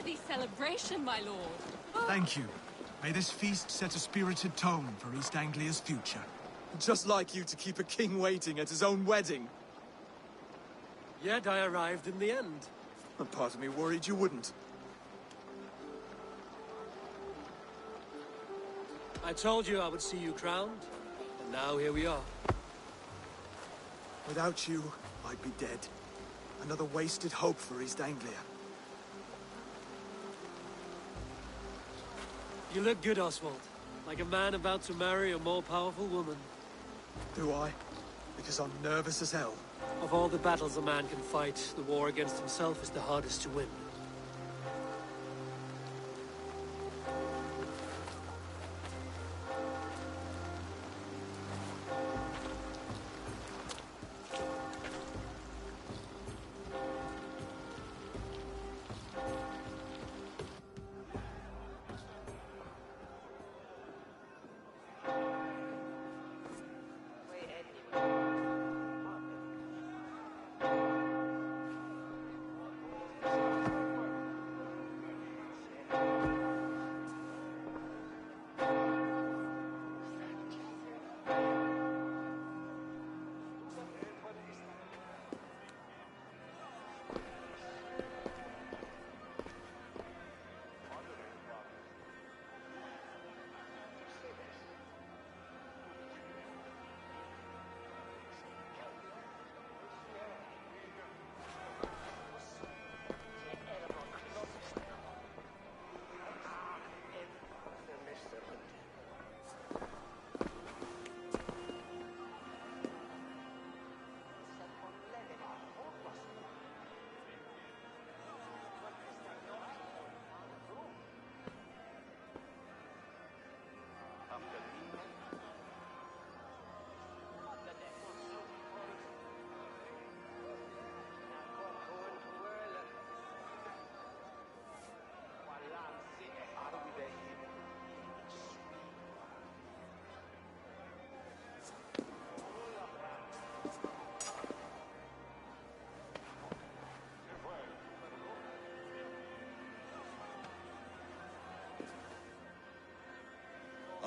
worthy celebration, my lord. Thank you. May this feast set a spirited tone for East Anglia's future. Just like you to keep a king waiting at his own wedding. Yet I arrived in the end. A part of me worried you wouldn't. I told you I would see you crowned, and now here we are. Without you, I'd be dead. Another wasted hope for East Anglia. You look good, Oswald. Like a man about to marry a more powerful woman. Do I? Because I'm nervous as hell. Of all the battles a man can fight, the war against himself is the hardest to win.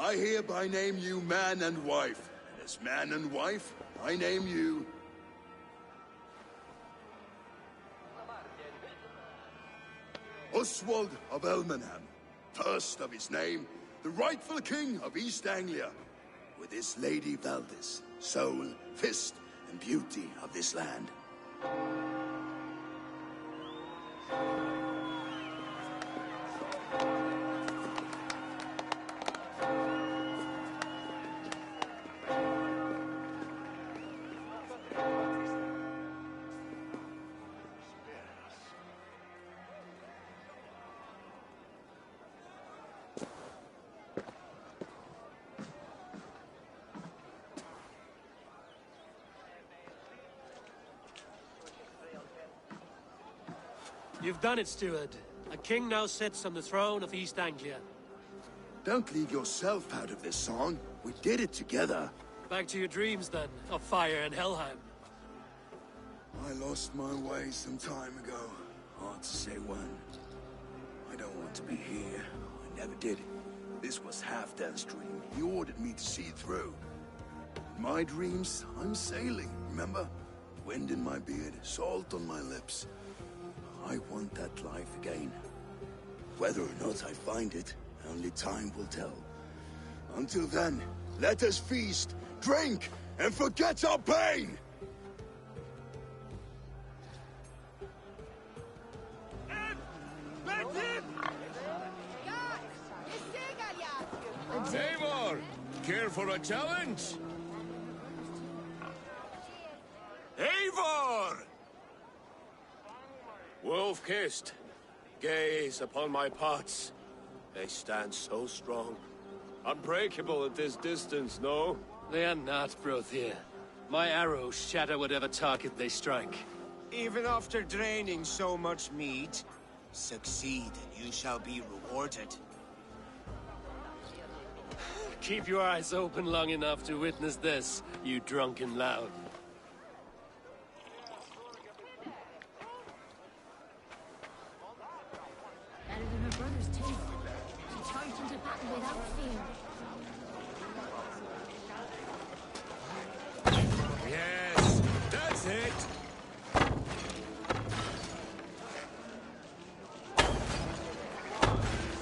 I hereby name you man and wife, and as man and wife, I name you... Oswald of Elmenham, first of his name, the rightful king of East Anglia, with his lady Valdis, soul, fist, and beauty of this land. You've done it, steward. A king now sits on the throne of East Anglia. Don't leave yourself out of this song. We did it together. Back to your dreams, then, of fire and Helheim. I lost my way some time ago. Hard to say when. I don't want to be here. I never did. This was Halfdan's dream. He ordered me to see it through. In my dreams, I'm sailing, remember? Wind in my beard, salt on my lips. I want that life again. Whether or not I find it, only time will tell. Until then, let us feast, drink, and forget our pain! Eivor, care for a challenge? Eivor! Wolf-kissed, gaze upon my pots. They stand so strong. Unbreakable at this distance, no? They are not, Brothier. My arrows shatter whatever target they strike. Even after draining so much meat, succeed and you shall be rewarded. Keep your eyes open long enough to witness this, you drunken lout. fighters too. She charged into battle without fear. Yes, that's it.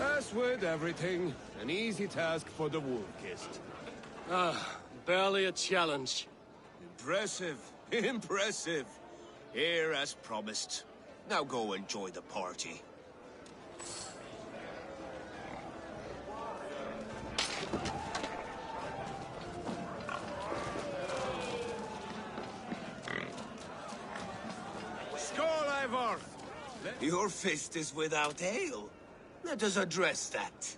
As with everything, an easy task for the Wolf-Kissed. Barely a challenge. Impressive. Impressive. Here as promised. Now go enjoy the party. Skål, Eivor! Your fist is without ale. Let us address that.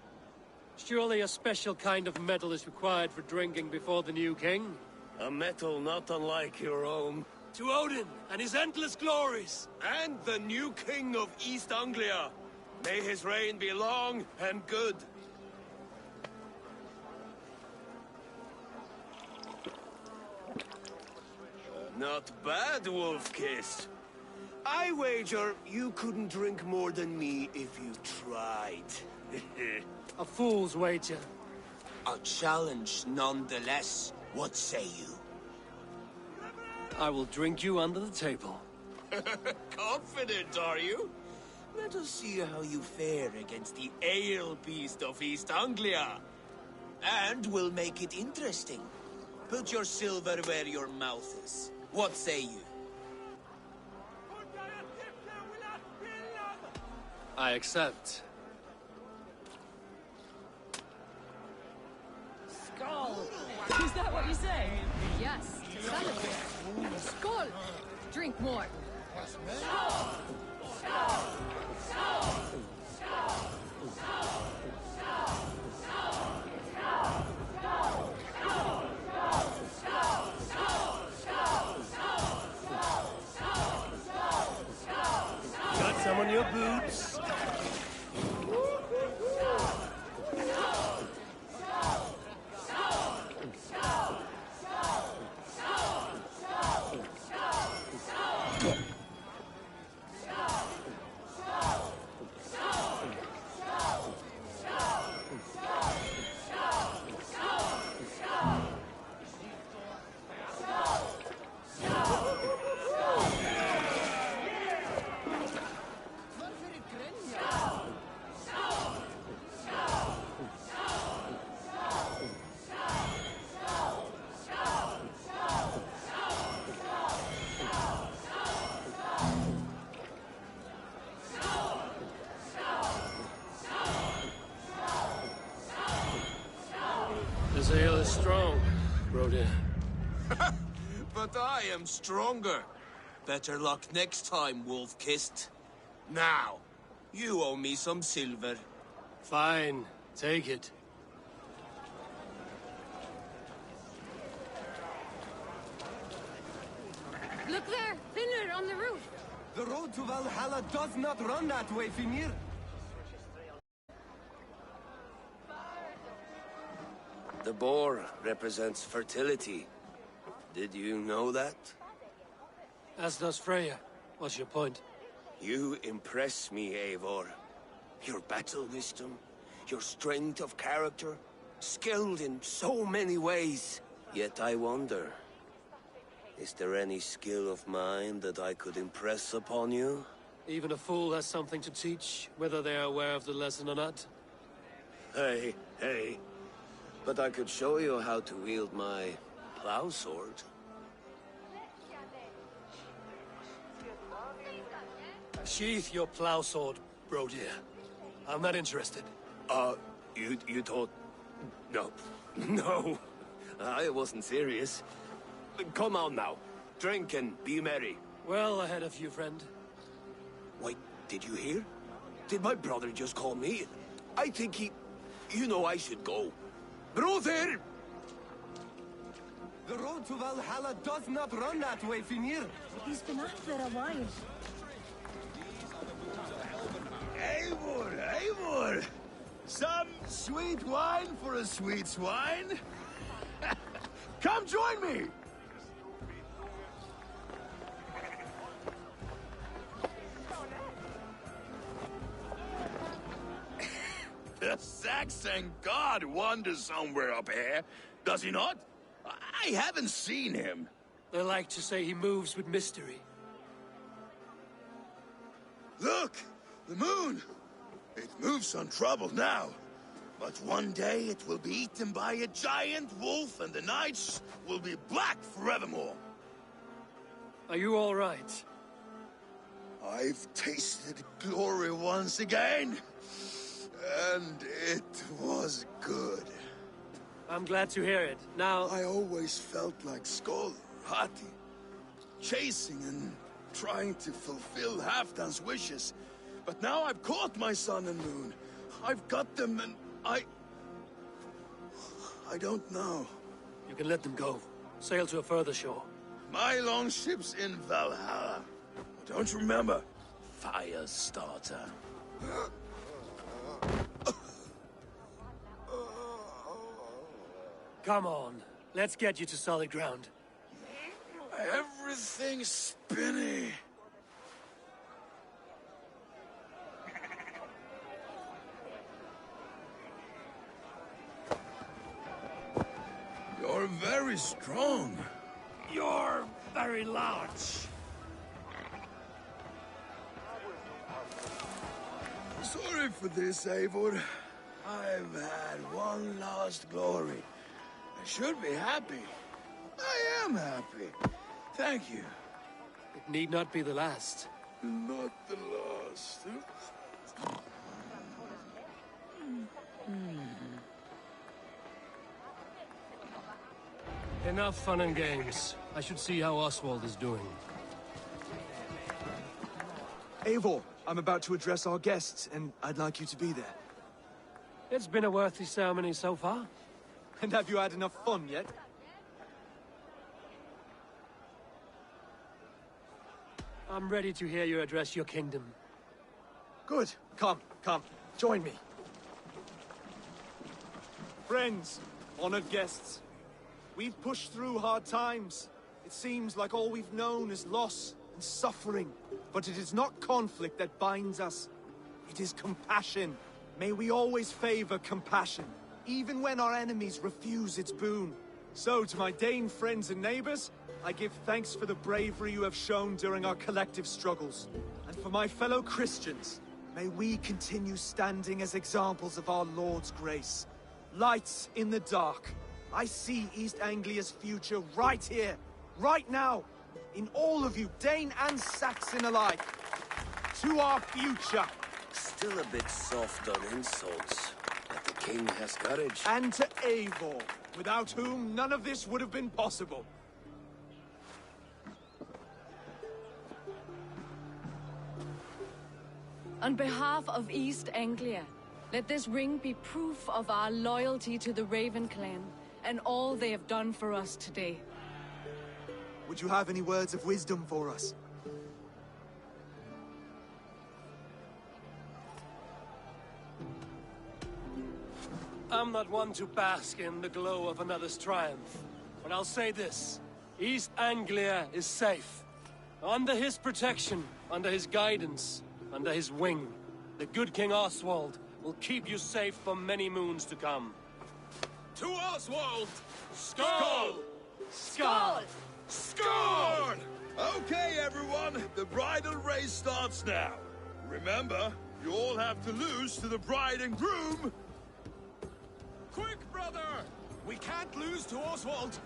Surely a special kind of metal is required for drinking before the new king? A metal not unlike your own. To Odin and his endless glories! And the new king of East Anglia. May his reign be long and good. Not bad, Wolf-Kissed. I wager you couldn't drink more than me if you tried. A fool's wager. A challenge nonetheless. What say you? I will drink you under the table. Confident, are you? Let us see how you fare against the ale beast of East Anglia. And we'll make it interesting. Put your silver where your mouth is. What say you? I accept. Skull! Is that what you say? Yes, to celebrate. Skull! Drink more. Got some on your boots? This ale is strong, Brodir. But I am stronger. Better luck next time, Wolf-Kissed. Now, you owe me some silver. Fine, take it. Look there! Finler on the roof! The road to Valhalla does not run that way, Finir. The boar represents fertility. Did you know that? As does Freya. What's your point? You impress me, Eivor. Your battle wisdom, your strength of character, skilled in so many ways. Yet I wonder, is there any skill of mine that I could impress upon you? Even a fool has something to teach, whether they are aware of the lesson or not. Hey. But I could show you how to wield my plow sword. Sheath your plow sword, Brodir. I'm not interested. You thought... No. No. I wasn't serious. Come on now. Drink and be merry. Well ahead of you, friend. Wait, did you hear? Did my brother just call me? I think he... You know I should go. Brother! The road to Valhalla does not run that way, Finir. He's been at for a while. Eivor! Some sweet wine for a sweet swine? Come join me! The Saxon god wanders somewhere up here, does he not? I haven't seen him. They like to say he moves with mystery. Look! The moon! It moves untroubled now. But one day it will be eaten by a giant wolf and the nights will be black forevermore. Are you all right? I've tasted glory once again. And it was good. I'm glad to hear it. Now... I always felt like Skoll, Hati, chasing and trying to fulfill Halfdan's wishes. But now I've caught my sun and moon. I've got them and I don't know. You can let them go. Sail to a further shore. My longship's in Valhalla. Don't you remember? Firestarter. Come on. Let's get you to solid ground. Everything's spinny. You're very strong. You're very large. Sorry for this, Eivor. I've had one last glory. I should be happy. I am happy. Thank you. It need not be the last. Not the last. Enough fun and games. I should see how Oswald is doing. Eivor, I'm about to address our guests, and I'd like you to be there. It's been a worthy ceremony so far. And have you had enough fun yet? I'm ready to hear you address your kingdom. Good. Come, join me. Friends, honored guests, we've pushed through hard times. It seems like all we've known is loss and suffering. But it is not conflict that binds us. It is compassion. May we always favor compassion, even when our enemies refuse its boon. So, to my Dane friends and neighbors, I give thanks for the bravery you have shown during our collective struggles. And for my fellow Christians, may we continue standing as examples of our Lord's grace. Lights in the dark. I see East Anglia's future right here, right now, in all of you, Dane and Saxon alike. To our future. Still a bit soft on insults, but the king has courage. And to Eivor, without whom none of this would have been possible. On behalf of East Anglia, let this ring be proof of our loyalty to the Raven clan and all they have done for us today. Would you have any words of wisdom for us? I'm not one to bask in the glow of another's triumph, but I'll say this. East Anglia is safe. Under his protection, under his guidance, under his wing, the good King Oswald will keep you safe for many moons to come. To Oswald! Skull! Skull! Score! Okay, everyone, the bridal race starts now. Remember, you all have to lose to the bride and groom. Quick, brother! We can't lose to Oswald!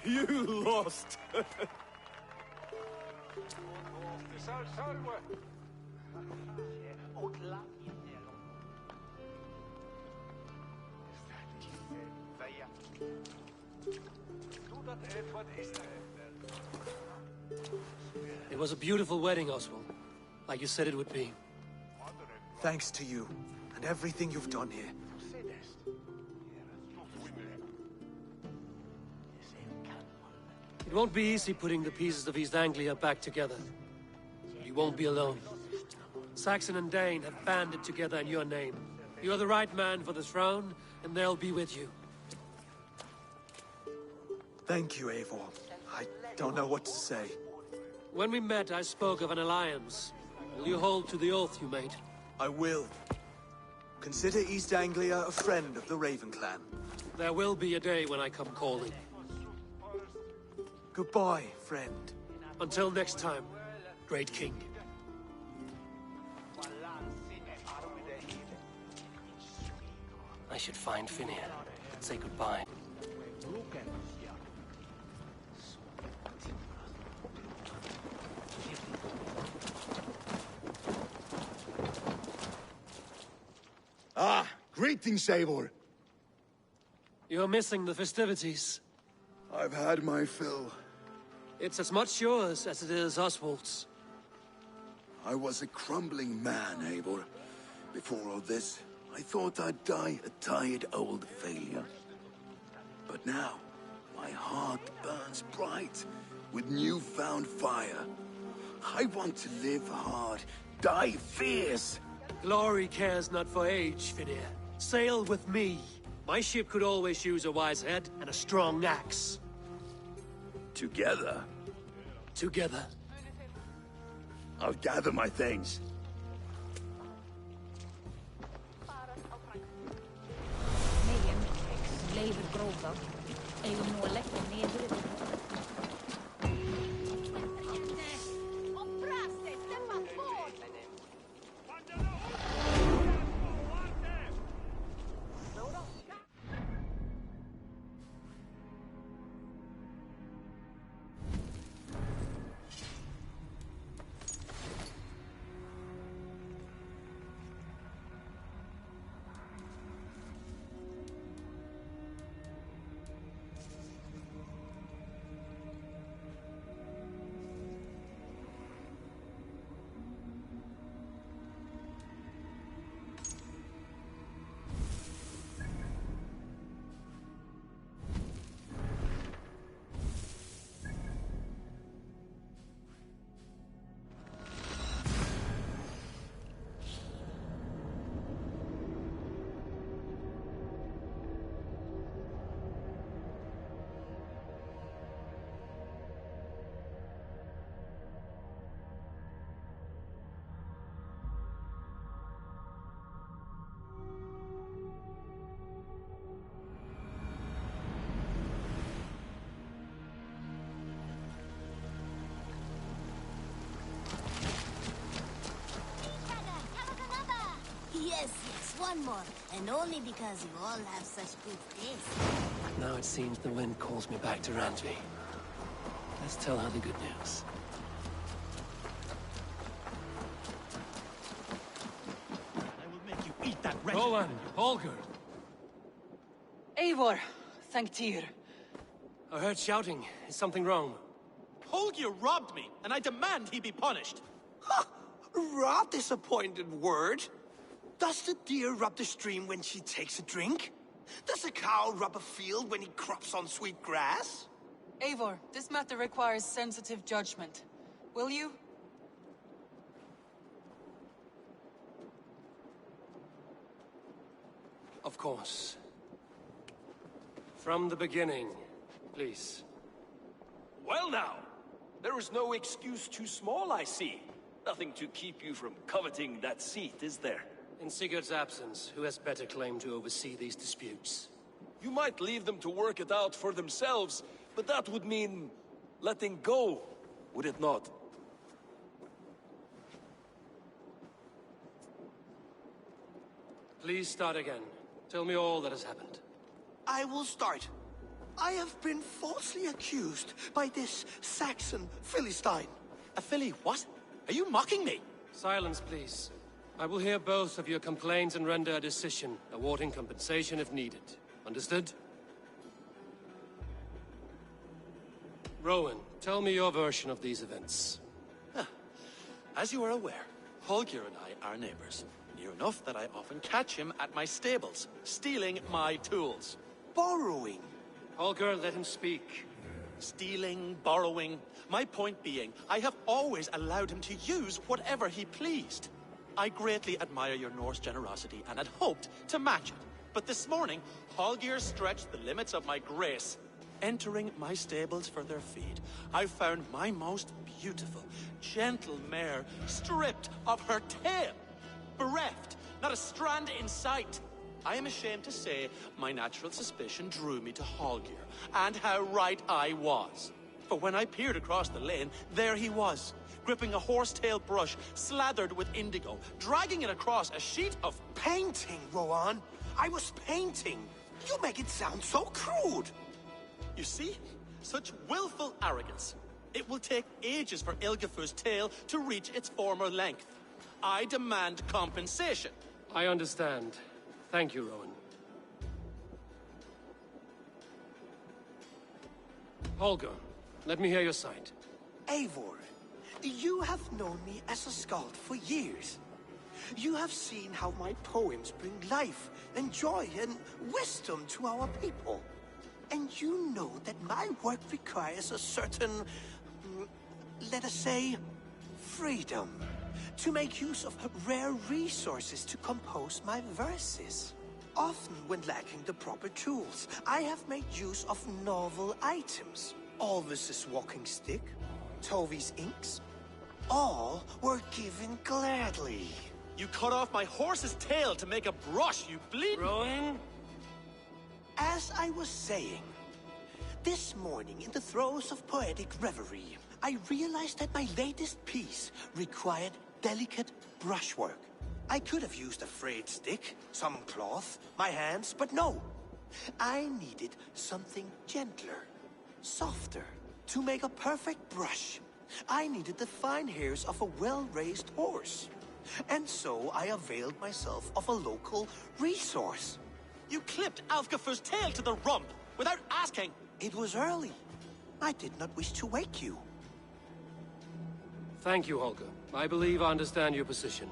You lost. It was a beautiful wedding, Oswald. Like you said it would be. Thanks to you, and everything you've done here. It won't be easy putting the pieces of East Anglia back together. But you won't be alone. Saxon and Dane have banded together in your name. You're the right man for the throne, and they'll be with you. Thank you, Eivor. I don't know what to say. When we met, I spoke of an alliance. Will you hold to the oath you made? I will. Consider East Anglia a friend of the Raven clan. There will be a day when I come calling. Goodbye, friend. Until next time, Great King. I should find Finir and say goodbye. Ah, greetings, Eivor. You're missing the festivities. I've had my fill. It's as much yours as it is Oswald's. I was a crumbling man, Eivor. Before all this, I thought I'd die a tired old failure. But now, my heart burns bright with newfound fire. I want to live hard, die fierce. Glory cares not for age, Finir. Sail with me. My ship could always use a wise head and a strong axe. Together? Together. I'll gather my things. Megan, lever gråta. Eigum nú að leggja niður yfir. Yes, one more. And only because you all have such good taste. Now it seems the wind calls me back to Randvi. Let's tell her the good news. I will make you eat that wretched... Rowan, Holger. Eivor, thank Tyr. I heard shouting. Is something wrong? Holger robbed me, and I demand he be punished. Raw disappointed word. Does the deer rub the stream when she takes a drink? Does a cow rub a field when he crops on sweet grass? Eivor, this matter requires sensitive judgment. Will you? Of course. From the beginning, please. Well now, there is no excuse too small, I see. Nothing to keep you from coveting that seat, is there? In Sigurd's absence, who has better claim to oversee these disputes? You might leave them to work it out for themselves, but that would mean letting go, would it not? Please start again. Tell me all that has happened. I will start. I have been falsely accused by this Saxon Philistine. A Philly what? Are you mocking me? Silence, please. I will hear both of your complaints and render a decision, awarding compensation if needed. Understood? Rowan, tell me your version of these events. As you are aware, Holger and I are neighbors. Near enough that I often catch him at my stables, stealing my tools. Borrowing. Holger, let him speak. stealing, borrowing. My point being, I have always allowed him to use whatever he pleased. I greatly admire your Norse generosity and had hoped to match it. But this morning, Hallgeir stretched the limits of my grace. Entering my stables for their feed, I found my most beautiful, gentle mare stripped of her tail. Bereft, not a strand in sight. I am ashamed to say my natural suspicion drew me to Hallgeir, and how right I was. For when I peered across the lane, there he was, gripping a horsetail brush slathered with indigo, dragging it across a sheet of Painting, Rowan. I was painting. You make it sound so crude. You see? Such willful arrogance. It will take ages for Ilgafur's tail to reach its former length. I demand compensation. I understand. Thank you, Rowan. Holger, let me hear your side. Eivor, you have known me as a skald for years. You have seen how my poems bring life and joy and wisdom to our people. And you know that my work requires a certain, let us say, freedom to make use of rare resources to compose my verses. Often when lacking the proper tools, I have made use of novel items. Alvis's walking stick, Tovi's inks, all were given gladly. You cut off my horse's tail to make a brush, you bleed... Rowan? As I was saying, this morning in the throes of poetic reverie, I realized that my latest piece required delicate brushwork. I could have used a frayed stick, some cloth, my hands, but no. I needed something gentler, softer. To make a perfect brush, I needed the fine hairs of a well-raised horse. And so I availed myself of a local resource. You clipped Alfgafur's tail to the rump, without asking. It was early. I did not wish to wake you. Thank you, Holger. I believe I understand your position.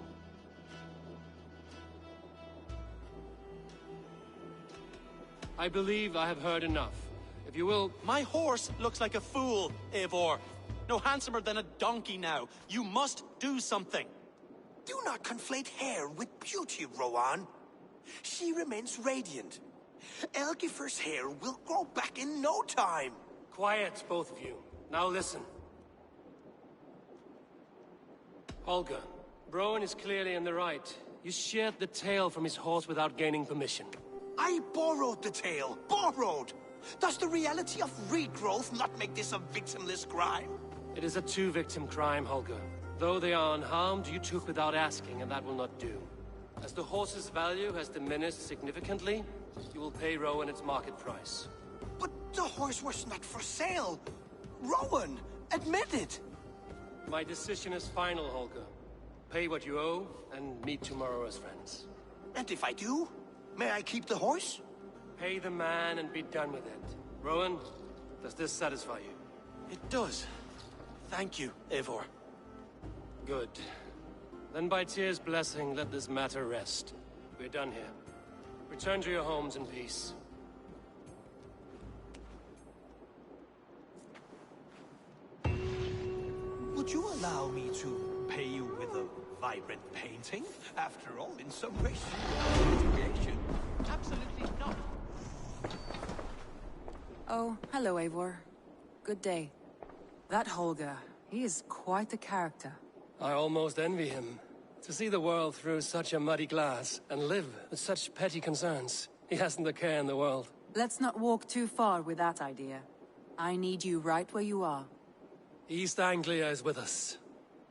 I believe I have heard enough. If you will... My horse looks like a fool, Eivor. No handsomer than a donkey now. You must do something. Do not conflate hair with beauty, Rowan. She remains radiant. Elgifur's hair will grow back in no time. Quiet, both of you. Now listen. Holger, Rowan is clearly in the right. You sheared the tail from his horse without gaining permission. I borrowed the tail. Borrowed! Does the reality of regrowth not make this a victimless crime? It is a two-victim crime, Holger. Though they are unharmed, you took without asking, and that will not do. As the horse's value has diminished significantly, you will pay Rowan its market price. But the horse was not for sale. Rowan, admit it. My decision is final, Holger. Pay what you owe, and meet tomorrow as friends. And if I do, may I keep the horse? Pay the man and be done with it. Rowan, does this satisfy you? It does. Thank you, Eivor. Good. Then by Tyr's blessing, let this matter rest. We're done here. Return to your homes in peace. Would you allow me to pay you with a vibrant painting? After all, in some ways, you are a creation. Absolutely not. Oh, hello, Eivor. Good day. That Holger, he is quite a character. I almost envy him. To see the world through such a muddy glass, and live with such petty concerns. He hasn't a care in the world. Let's not walk too far with that idea. I need you right where you are. East Anglia is with us.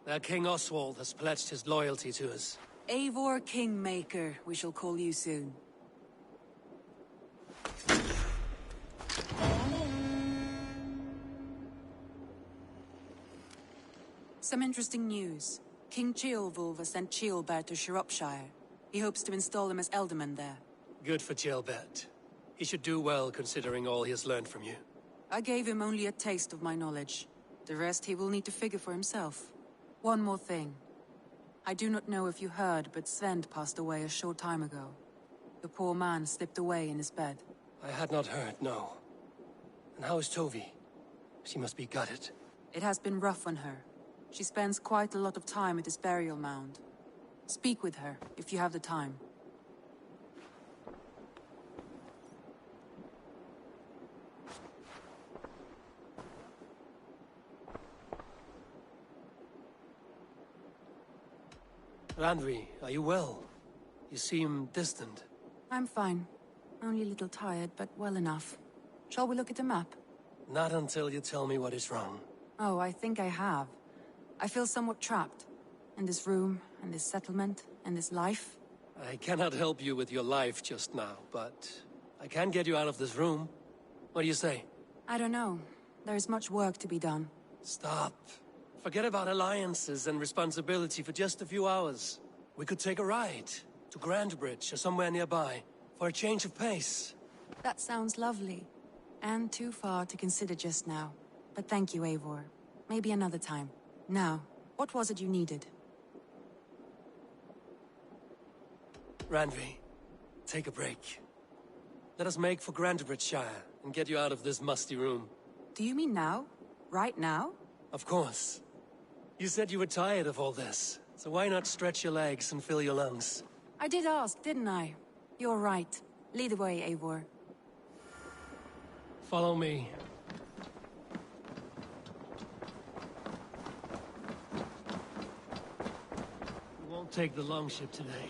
Their King Oswald has pledged his loyalty to us. Eivor Kingmaker, we shall call you soon. Some interesting news. King Ceolwulf has sent Ceolbert to Shropshire. He hopes to install him as Elderman there. Good for Ceolbert. He should do well considering all he has learned from you. I gave him only a taste of my knowledge. The rest he will need to figure for himself. One more thing. I do not know if you heard, but Svend passed away a short time ago. The poor man slipped away in his bed. I had not heard, no. And how is Tovi? She must be gutted. It has been rough on her. She spends quite a lot of time at this burial mound. Speak with her, if you have the time. Randvi, are you well? You seem distant. I'm fine. Only a little tired, but well enough. Shall we look at the map? Not until you tell me what is wrong. Oh, I think I have. I feel somewhat trapped. In this room, in this settlement, in this life. I cannot help you with your life just now, but I can get you out of this room. What do you say? I don't know. There is much work to be done. Stop. Forget about alliances and responsibility for just a few hours. We could take a ride to Grandbridge or somewhere nearby for a change of pace. That sounds lovely. And too far to consider just now. But thank you, Eivor. Maybe another time. Now, what was it you needed? Randvi, take a break. Let us make for Grandbridgeshire and get you out of this musty room. Do you mean now? Right now? Of course. You said you were tired of all this, so why not stretch your legs and fill your lungs? I did ask, didn't I? You're right. Lead the way, Eivor. Follow me. We won't take the longship today.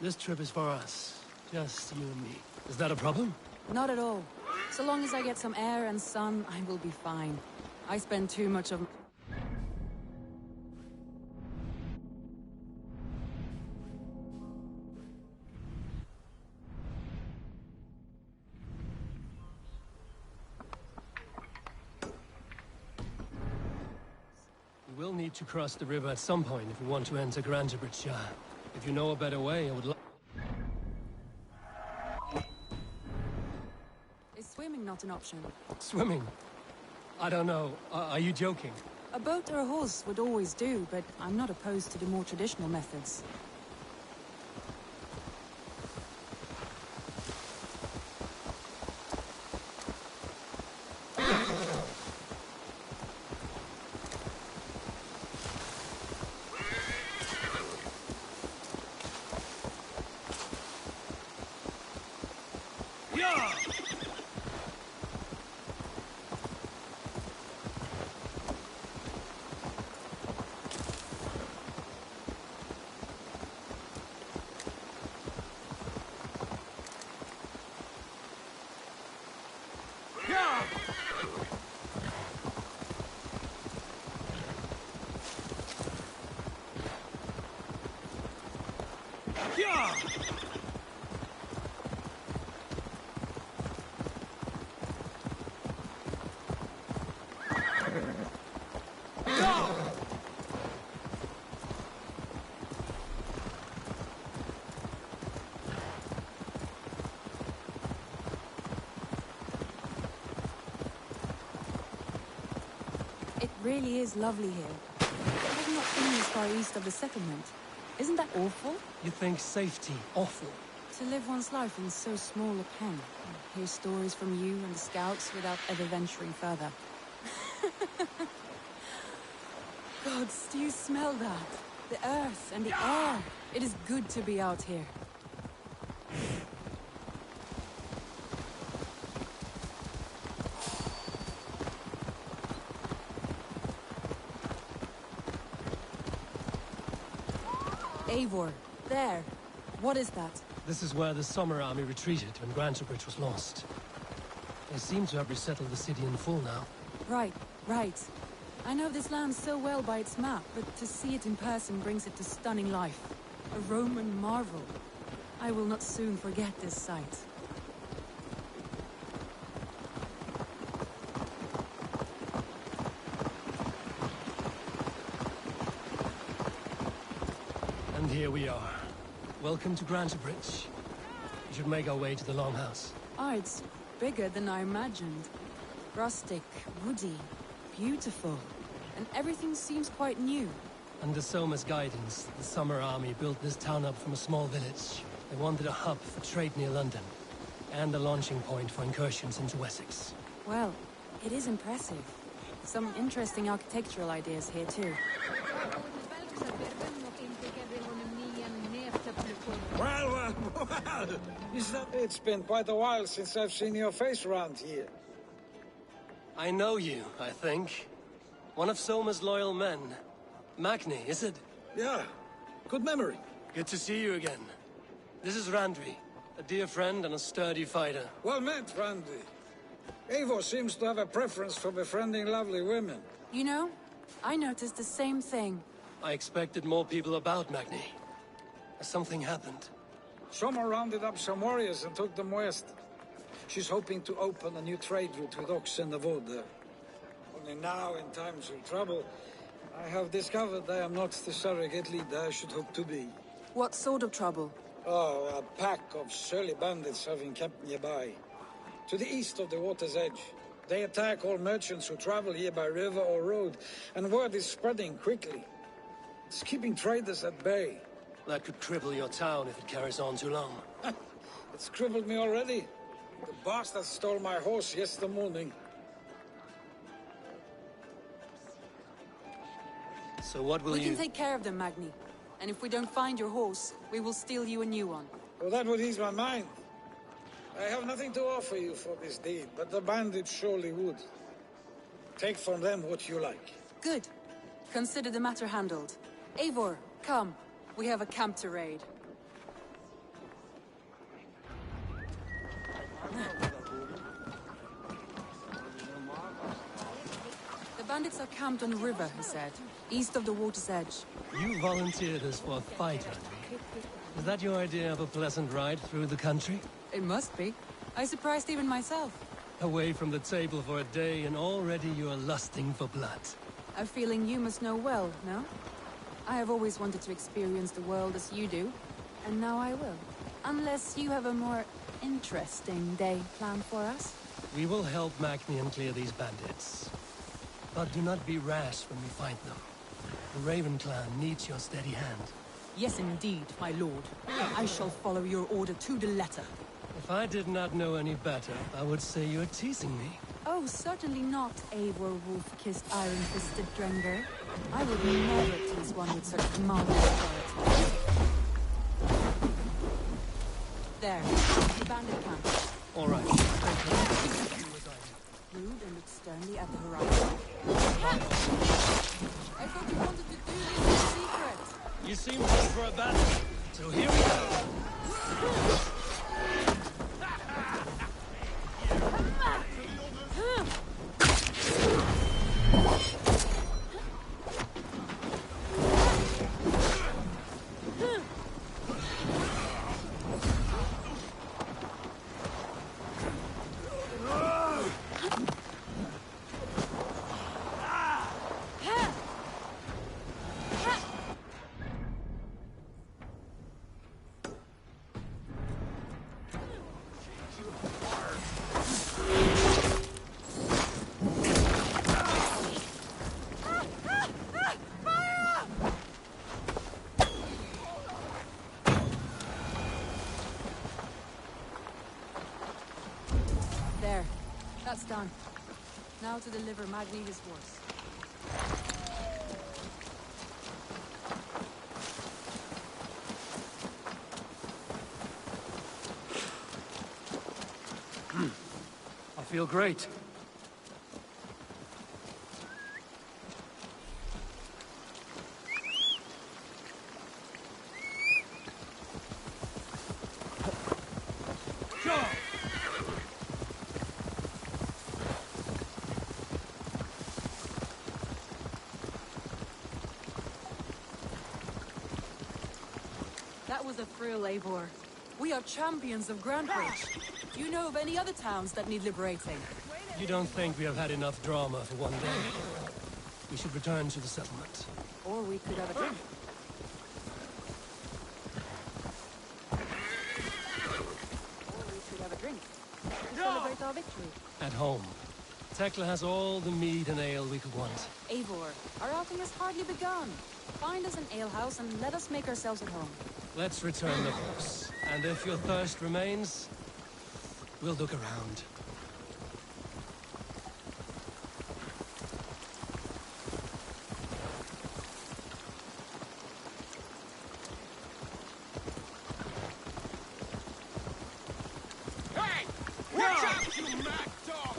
This trip is for us. Just you and me. Is that a problem? Not at all. So long as I get some air and sun, I will be fine. I spend too much of... We will need to cross the river at some point if we want to enter Grandbridgeshire. If you know a better way, I would like... Is swimming not an option? Swimming? I don't know. Are you joking? A boat or a horse would always do, but I'm not opposed to the more traditional methods. It really is lovely here. I have not been this far east of the settlement. Isn't that awful? You think safety awful? To live one's life in so small a pen, and hear stories from you and the scouts without ever venturing further. Gods, do you smell that? The earth and the air. It is good to be out here. Eivor, there. What is that? This is where the Summer Army retreated when Grantebridge was lost. They seem to have resettled the city in full now. Right, right. I know this land so well by its map, but to see it in person brings it to stunning life. A Roman marvel. I will not soon forget this sight. And here we are. Welcome to Grantebridge. We should make our way to the Longhouse. Ah, it's bigger than I imagined. Rustic, woody, beautiful. And everything seems quite new. Under Soma's guidance, the Summer Army built this town up from a small village. They wanted a hub for trade near London, and a launching point for incursions into Wessex. Well, it is impressive. Some interesting architectural ideas here, too. Well, it's been quite a while since I've seen your face around here. I know you, I think. One of Soma's loyal men. Magni, is it? Yeah, good memory. Good to see you again. This is Randvi, a dear friend and a sturdy fighter. Well met, Randy. Eivor seems to have a preference for befriending lovely women. You know, I noticed the same thing. I expected more people about Magni. Has something happened? Someone rounded up some warriors and took them west. She's hoping to open a new trade route with Ox and the Wood there. Only now, in times of trouble, I have discovered I am not the surrogate leader I should hope to be. What sort of trouble? Oh, a pack of surly bandits have encamped nearby. To the east of the water's edge. They attack all merchants who travel here by river or road, and word is spreading quickly. It's keeping traders at bay. That could cripple your town if it carries on too long. It's crippled me already. The bastard stole my horse yesterday morning. So what will We can take care of them, Magni. And if we don't find your horse, we will steal you a new one. Well, that would ease my mind. I have nothing to offer you for this deed, but the bandits surely would. Take from them what you like. Good. Consider the matter handled. Eivor, come. We have a camp to raid. The bandits are camped on the river, he said. East of the water's edge. You volunteered us for a fight, Randvi. Is that your idea of a pleasant ride through the country? It must be. I surprised even myself. Away from the table for a day and already you are lusting for blood. A feeling you must know well, no? I have always wanted to experience the world as you do, and now I will. Unless you have a more interesting day planned for us. We will help Magni and clear these bandits. But do not be rash when we find them. The Raven clan needs your steady hand. Yes, indeed, my lord. I shall follow your order to the letter. If I did not know any better, I would say you're teasing me. Oh, certainly not, Eivor wolf-kissed iron-fisted Drenger. I would never tease one with such commanding authority. There, the bandit camp. All right. Rude and looked sternly at the horizon. I thought you wanted to do this in secret. You seem ready for a battle, so here we go. That's done. Now to deliver Magni his horse. I feel great. That was a thrill, Eivor. We are champions of Grantbridge. Do you know of any other towns that need liberating? You don't think we have had enough drama for one day? We should return to the settlement. Or we could have a drink. To celebrate our victory. At home. Tekla has all the mead and ale we could want. Eivor, our outing has hardly begun. Find us an alehouse and let us make ourselves at home. Let's return the horse. And if your thirst remains, we'll look around. you mad dog!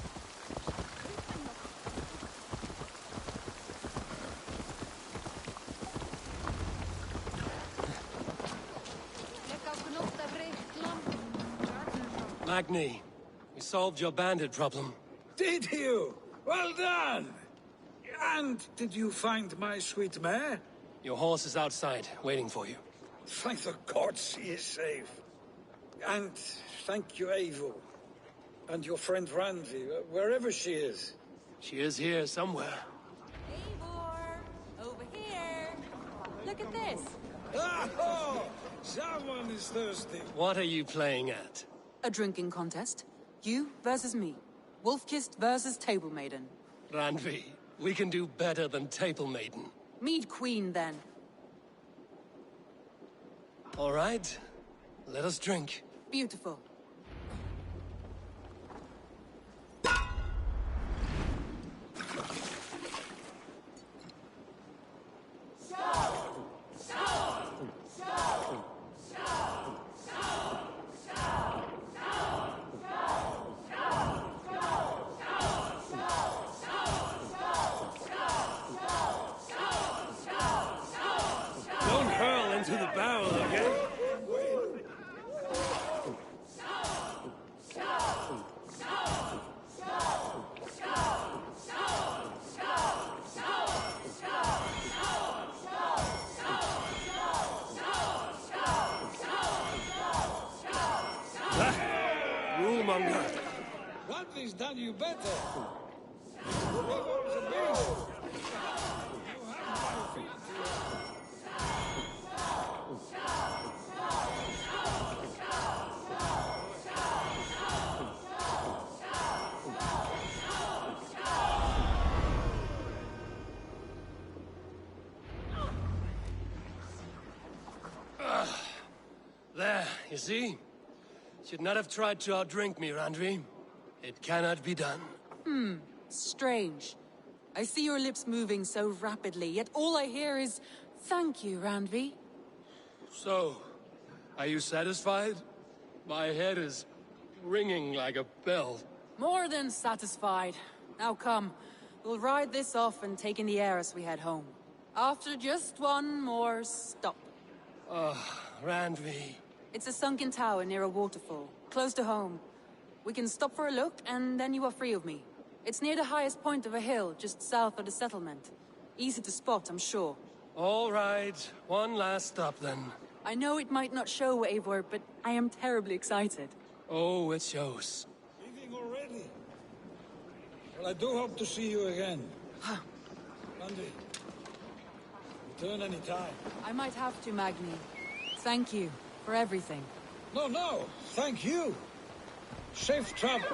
Magni, we solved your bandit problem. Did you? Well done! And did you find my sweet mare? Your horse is outside, waiting for you. Thank the gods she is safe. And thank you, Eivor. And your friend Randvi, wherever she is. She is here somewhere. Eivor! Over here! Look at this! Oh! Someone is thirsty. What are you playing at? A drinking contest. You versus me. Wolf-kissed versus Table Maiden. Randvi, we can do better than Table Maiden. Mead Queen, then. All right. Let us drink. Beautiful. Don't hurl into the barrel again. Rulemonger. Randvi's done you better. Eivor's a beast. You have my feet. There, you see? Should not have tried to outdrink me, Randvi. It cannot be done. Strange. I see your lips moving so rapidly, yet all I hear is, "Thank you, Randvi." So, are you satisfied? My head is ringing like a bell. More than satisfied. Now come, we'll ride this off and take in the air as we head home. After just one more stop. Randvi. It's a sunken tower near a waterfall, close to home. We can stop for a look, and then you are free of me. It's near the highest point of a hill, just south of the settlement. Easy to spot, I'm sure. All right, one last stop then. I know it might not show, Eivor, but I am terribly excited. Oh, it shows. Leaving already? Well, I do hope to see you again. Randvi, return any time. I might have to, Magni. Thank you for everything. No, thank you. Safe travels.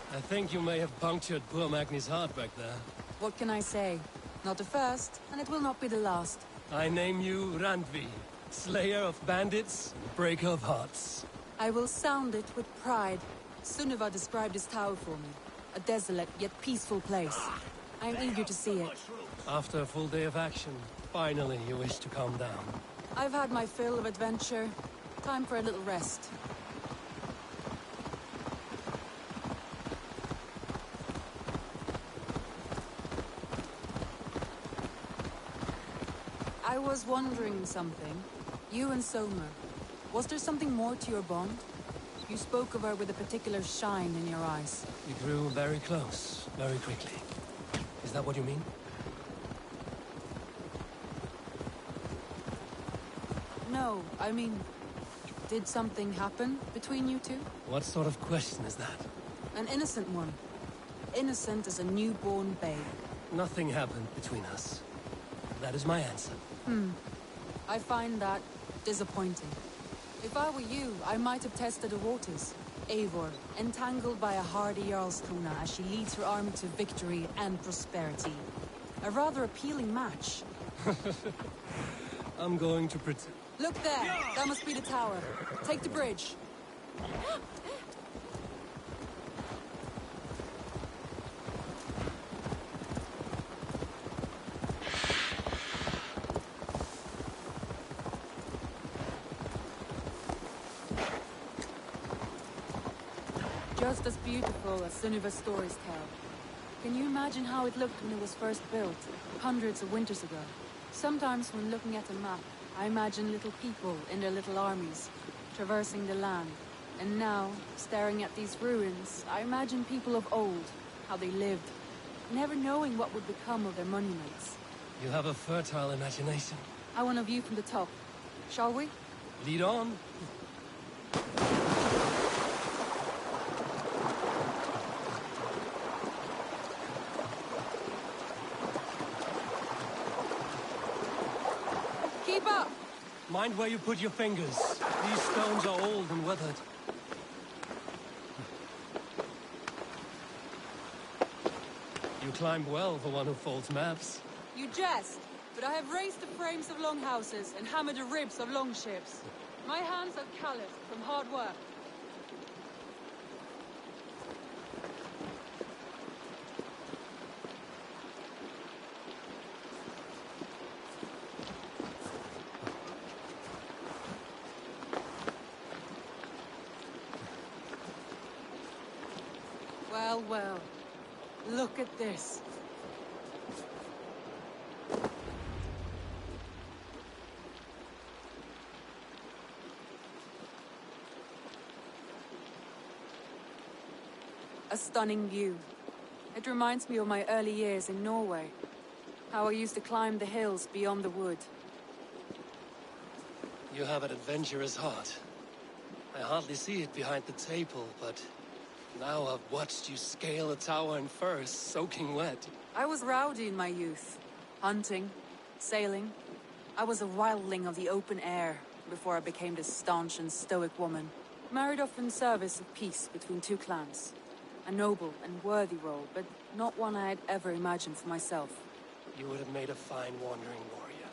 I think you may have punctured poor Magni's heart back there. What can I say? Not the first, and it will not be the last. I name you Randvi, slayer of bandits, breaker of hearts. I will sound it with pride. Sunniva described this tower for me. A desolate yet peaceful place. I am eager to see it. After a full day of action, finally you wish to calm down. I've had my fill of adventure. Time for a little rest. I was wondering something. You and Soma. Was there something more to your bond? You spoke of her with a particular shine in your eyes. We grew very close, very quickly. Is that what you mean? No, I mean... Did something happen between you two? What sort of question is that? An innocent one. Innocent as a newborn babe. Nothing happened between us. That is my answer. I find that disappointing. If I were you, I might have tested the waters. Eivor, entangled by a hardy Jarlskona as she leads her army to victory and prosperity. A rather appealing match. I'm going to pretend. Look there! That must be the tower. Take the bridge. as beautiful as Sunniva's stories tell. Can you imagine how it looked when it was first built, hundreds of winters ago? Sometimes when looking at a map, I imagine little people in their little armies, traversing the land. And now, staring at these ruins, I imagine people of old, how they lived, never knowing what would become of their monuments. You have a fertile imagination. I want a view from the top. Shall we? Lead on. Keep up! Mind where you put your fingers. These stones are old and weathered. You climbed well for one who folds maps. You jest, but I have raised the frames of longhouses and hammered the ribs of longships. My hands are calloused from hard work. Well, well. Look at this. A stunning view. It reminds me of my early years in Norway. How I used to climb the hills beyond the wood. You have an adventurous heart. I hardly see it behind the table, but now I've watched you scale a tower in furs, soaking wet. I was rowdy in my youth. Hunting, sailing. I was a wildling of the open air before I became this staunch and stoic woman. Married off in service of peace between two clans. A noble and worthy role, but not one I had ever imagined for myself. You would have made a fine wandering warrior.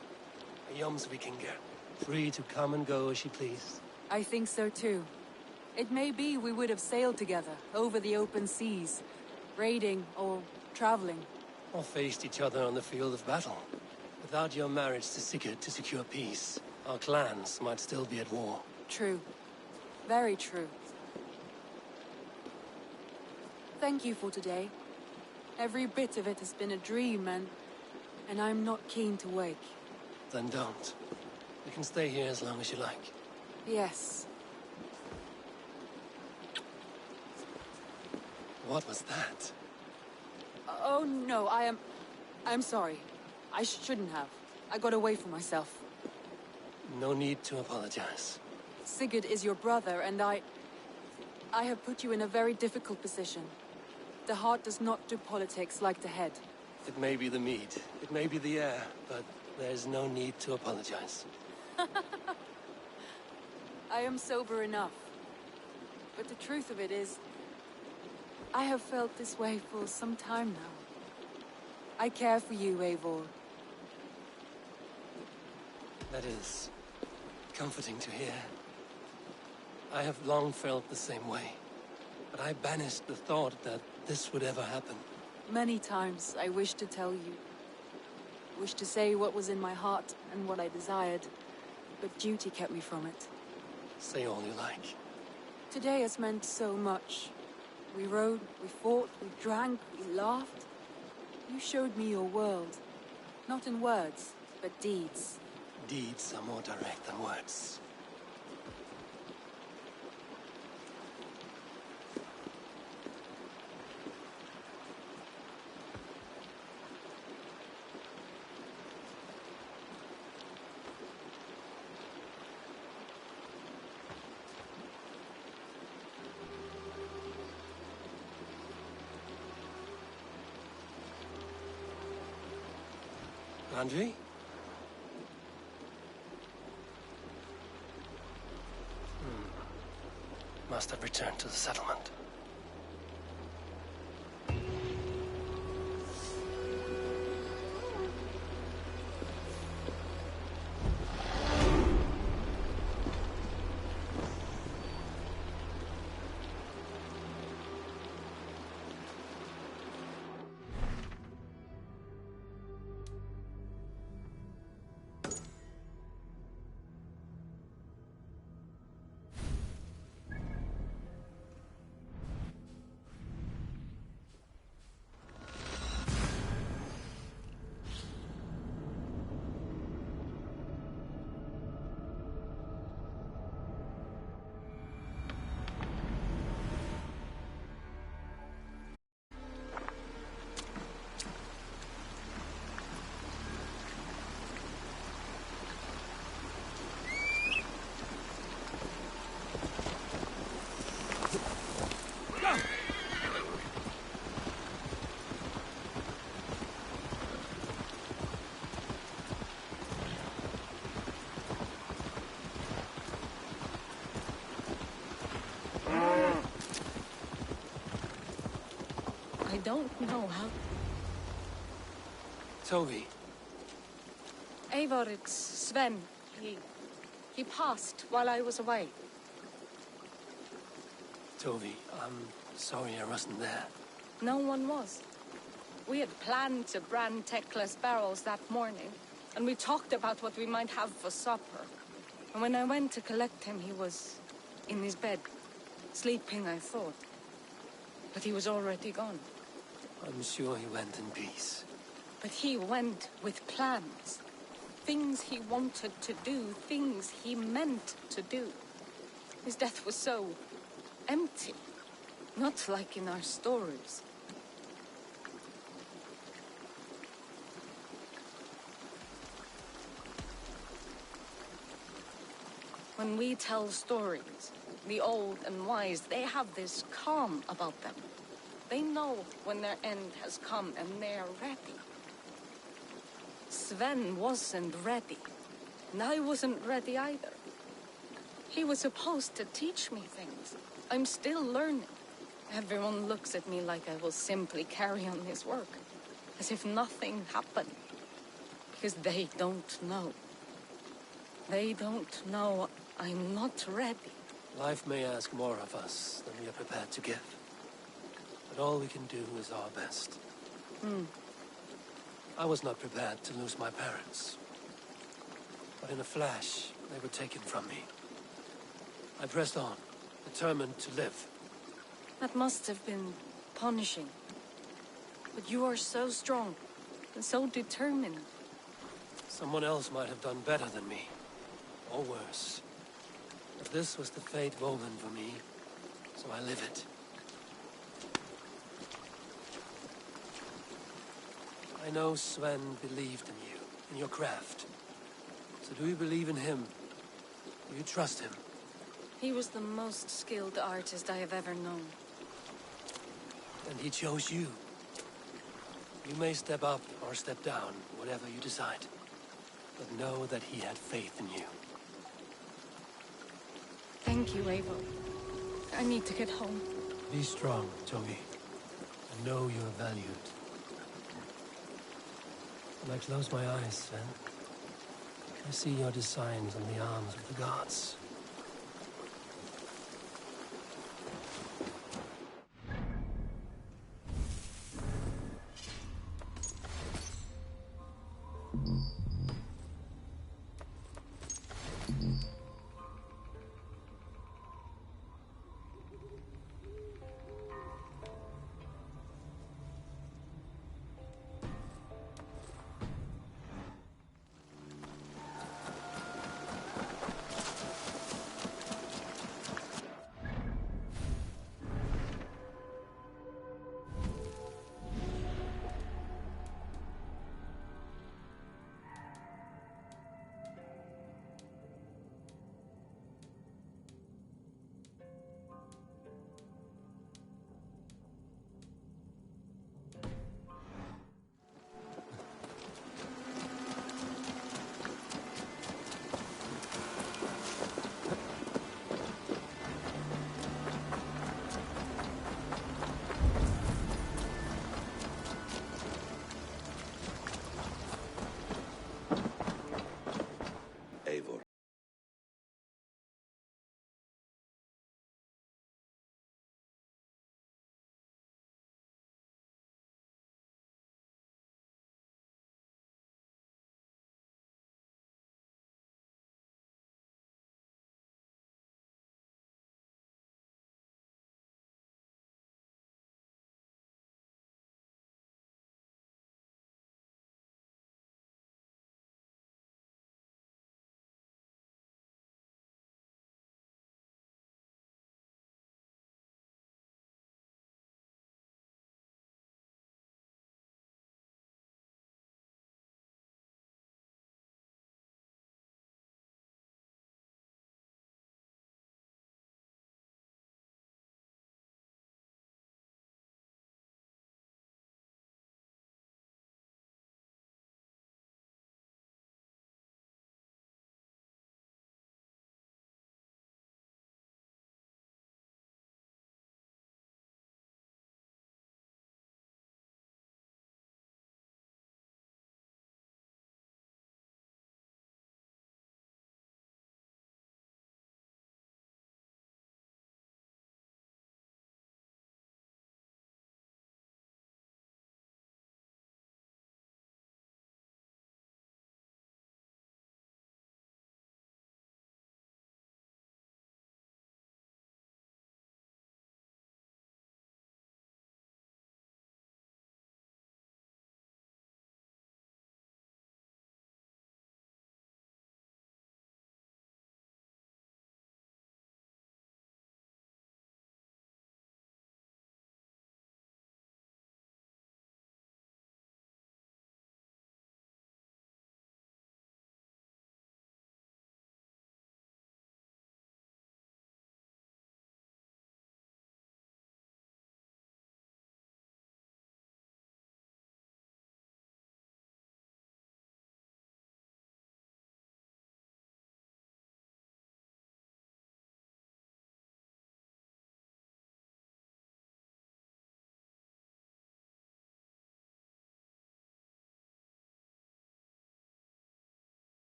A Jomsvikinger, free to come and go as she pleased. I think so too. It may be we would have sailed together, over the open seas, raiding or traveling. Or faced each other on the field of battle. Without your marriage to Sigurd to secure peace, our clans might still be at war. True. Very true. Thank you for today. Every bit of it has been a dream, and I'm not keen to wake. Then don't. You can stay here as long as you like. Yes. What was that? Oh, no, I'm sorry. I shouldn't have. I got away from myself. No need to apologize. Sigurd is your brother, and I have put you in a very difficult position. The heart does not do politics like the head. It may be the meat, it may be the air, but there's no need to apologize. I am sober enough. But the truth of it is, I have felt this way for some time now. I care for you, Eivor. That is comforting to hear. I have long felt the same way, but I banished the thought that this would ever happen. Many times I wished to tell you. Wished to say what was in my heart and what I desired, but duty kept me from it. Say all you like. Today has meant so much. We rode, we fought, we drank, we laughed. You showed me your world. Not in words, but deeds. Deeds are more direct than words. Andre? Must have returned to the settlement. I don't know how... Toby. Eivor, it's Sven. He passed while I was away. Toby, I'm sorry I wasn't there. No one was. We had planned to brand Tekla's barrels that morning, and we talked about what we might have for supper. And when I went to collect him, he was in his bed, sleeping, I thought. But he was already gone. I'm sure he went in peace. But he went with plans. Things he wanted to do, things he meant to do. His death was so empty. Not like in our stories. When we tell stories, the old and wise, they have this calm about them. They know when their end has come and they're ready. Sven wasn't ready, and I wasn't ready either. He was supposed to teach me things. I'm still learning. Everyone looks at me like I will simply carry on his work, as if nothing happened. Because they don't know. They don't know I'm not ready. Life may ask more of us than we are prepared to give. But all we can do is our best. I was not prepared to lose my parents. But in a flash, they were taken from me. I pressed on, determined to live. That must have been punishing. But you are so strong, and so determined. Someone else might have done better than me. Or worse. But this was the fate woven for me, so I live it. I know Sven believed in you, in your craft. So do you believe in him? Do you trust him? He was the most skilled artist I have ever known. And he chose you. You may step up or step down, whatever you decide. But know that he had faith in you. Thank you, Eivor. I need to get home. Be strong, Toby. And know you are valued. When I close my eyes, Sven, I see your designs on the arms of the gods.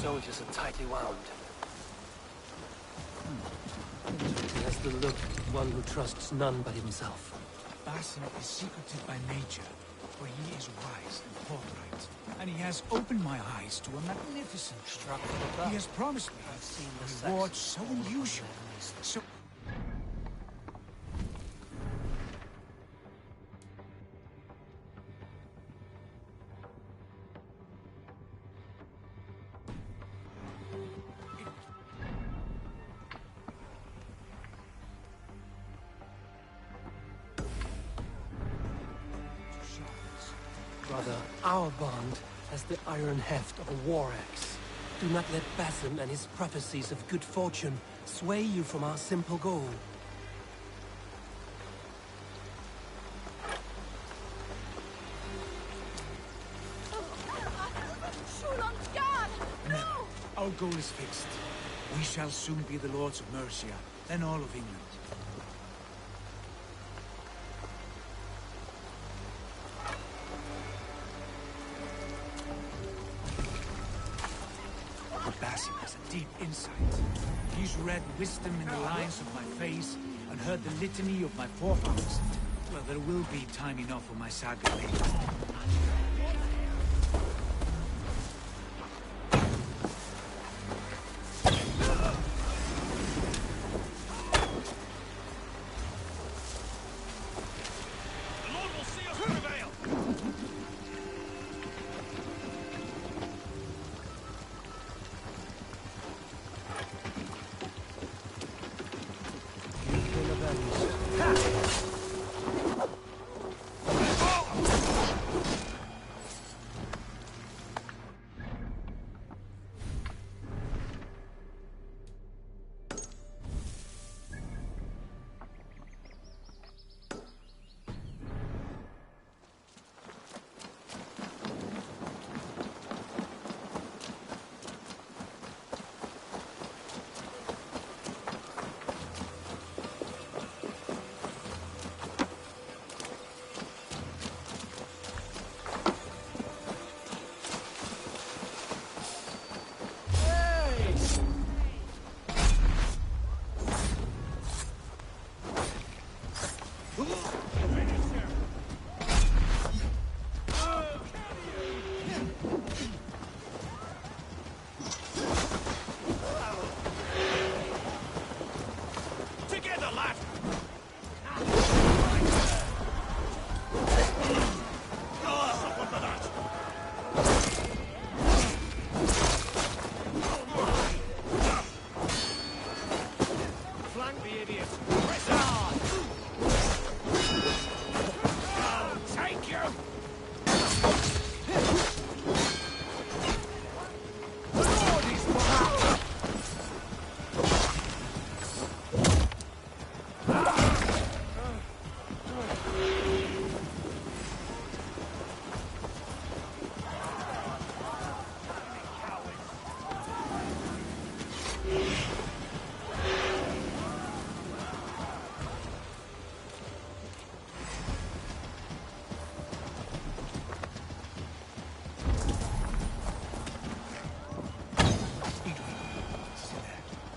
soldiers are tightly wound. He has the look of one who trusts none but himself. Basim is secretive by nature, but he is wise and forthright. And he has opened my eyes to a magnificent structure. He has promised me a reward so unusual. So... Brother, our bond has the iron heft of a war axe. Do not let Basim and his prophecies of good fortune sway you from our simple goal. No! Our goal is fixed. We shall soon be the lords of Mercia, then all of England. Basim has a deep insight. He's read wisdom in the lines of my face and heard the litany of my forefathers. Well, there will be time enough for my saga later.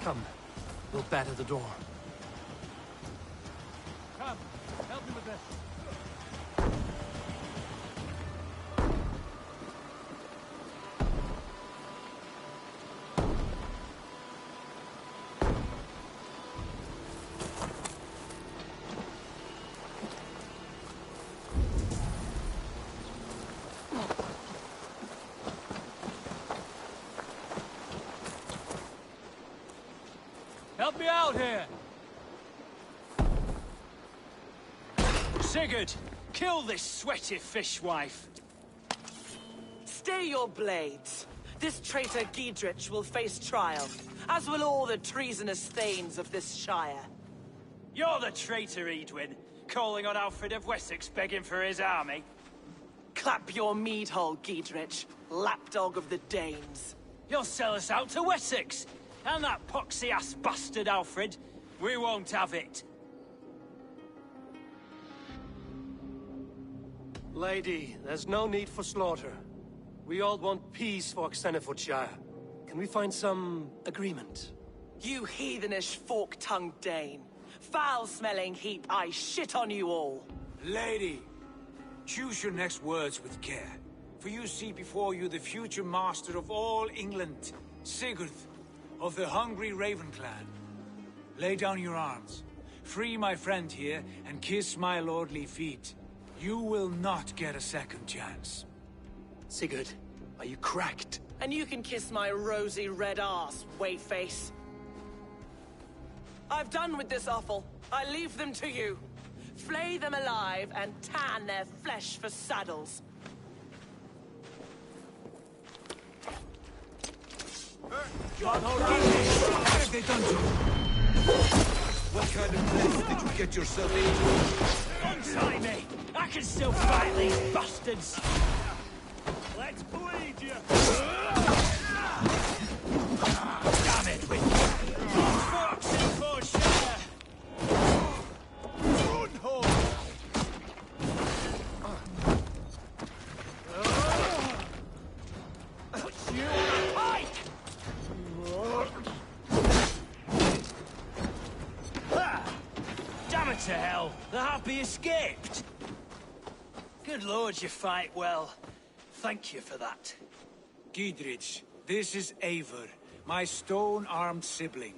Come, we'll batter the door. Come, help me with this. Help me out here! Sigurd, kill this sweaty fishwife. Stay your blades. This traitor Giedrich will face trial, as will all the treasonous thanes of this shire. You're the traitor, Edwin, calling on Alfred of Wessex begging for his army. Clap your mead hole, Giedrich, lapdog of the Danes. You'll sell us out to Wessex, and that poxy-ass bastard Alfred. We won't have it. Lady, there's no need for slaughter. We all want peace for Xenofordshire. Can we find some agreement? You heathenish fork-tongued Dane. Foul-smelling heap, I shit on you all. Lady, choose your next words with care. For you see before you the future master of all England, Sigurd, of the hungry Raven clan. Lay down your arms. Free my friend here, and kiss my lordly feet. You will not get a second chance. Sigurd, are you cracked? And you can kiss my rosy red ass, wayface. I've done with this offal. I leave them to you. Flay them alive and tan their flesh for saddles. What have they done to you? What kind of mess did you get yourself into? Untie me! I can still fight these bastards! Let's bleed you! Damn it, with forks in Forshire! Run home! Put you on a pike! Damn it to hell! The Happy escaped! Good lord, you fight well. Thank you for that. Gidrich, this is Eivor, my stone-armed sibling.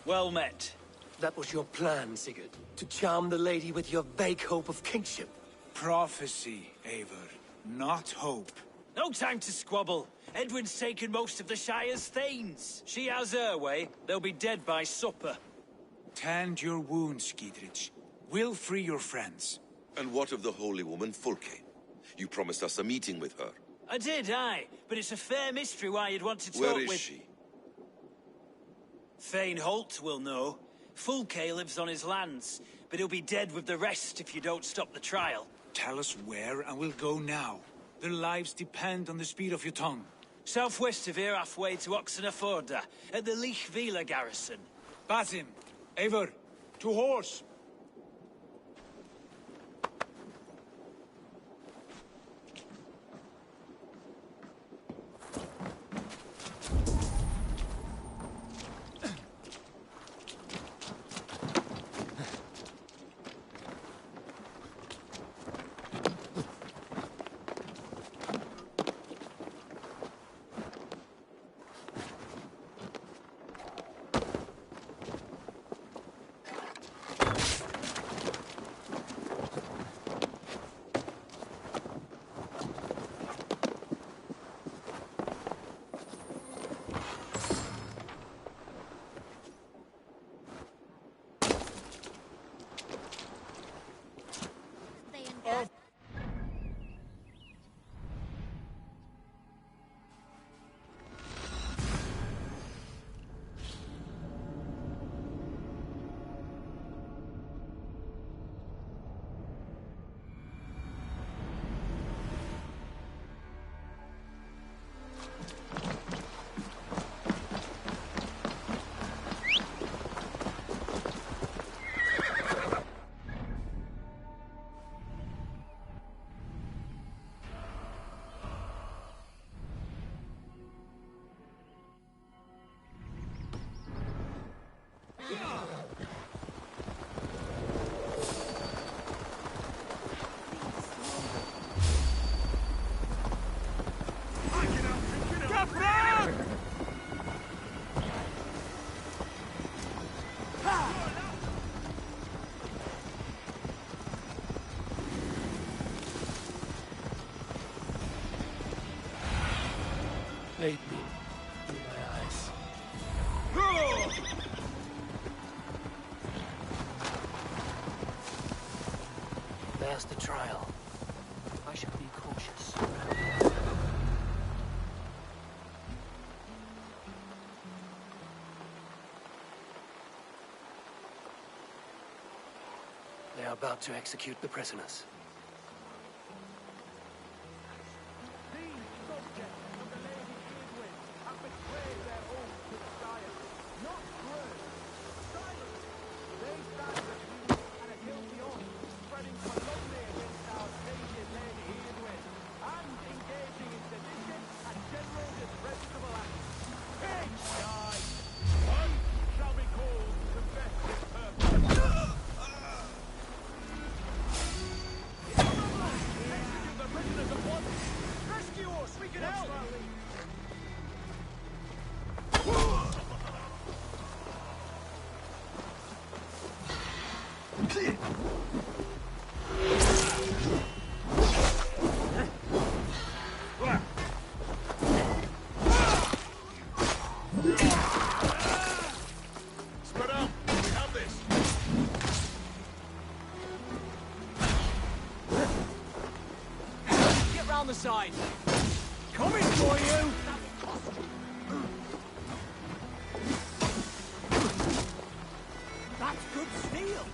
Well met. That was your plan, Sigurd. To charm the lady with your vague hope of kingship. Prophecy, Eivor, not hope. No time to squabble. Edwin's taken most of the Shire's thanes. She has her way. They'll be dead by supper. Tend your wounds, Gidrich. We'll free your friends. And what of the holy woman, Fulke? You promised us a meeting with her. I did, aye. But it's a fair mystery why you'd want to talk with... Where is she? Thane Holt will know. Fulke lives on his lands, but he'll be dead with the rest if you don't stop the trial. Tell us where, and we'll go now. Their lives depend on the speed of your tongue. Southwest of here, halfway to Oxenaforda, at the Lichvila garrison. Basim, Eivor, to horse! Lead me through my eyes. There's the trial. I should be cautious. They are about to execute the prisoners. Hey! side. Coming for you! That's good steel.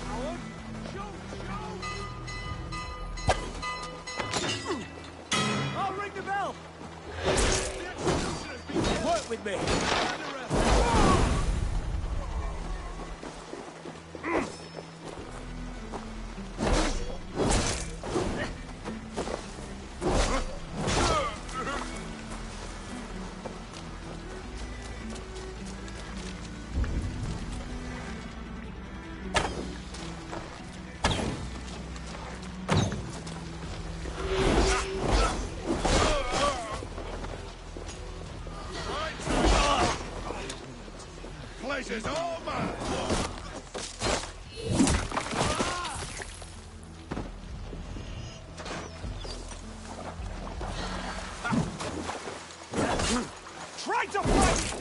Howard, shoot! I'll ring the bell. Work with me. Pleasure's all mine! Try to fight!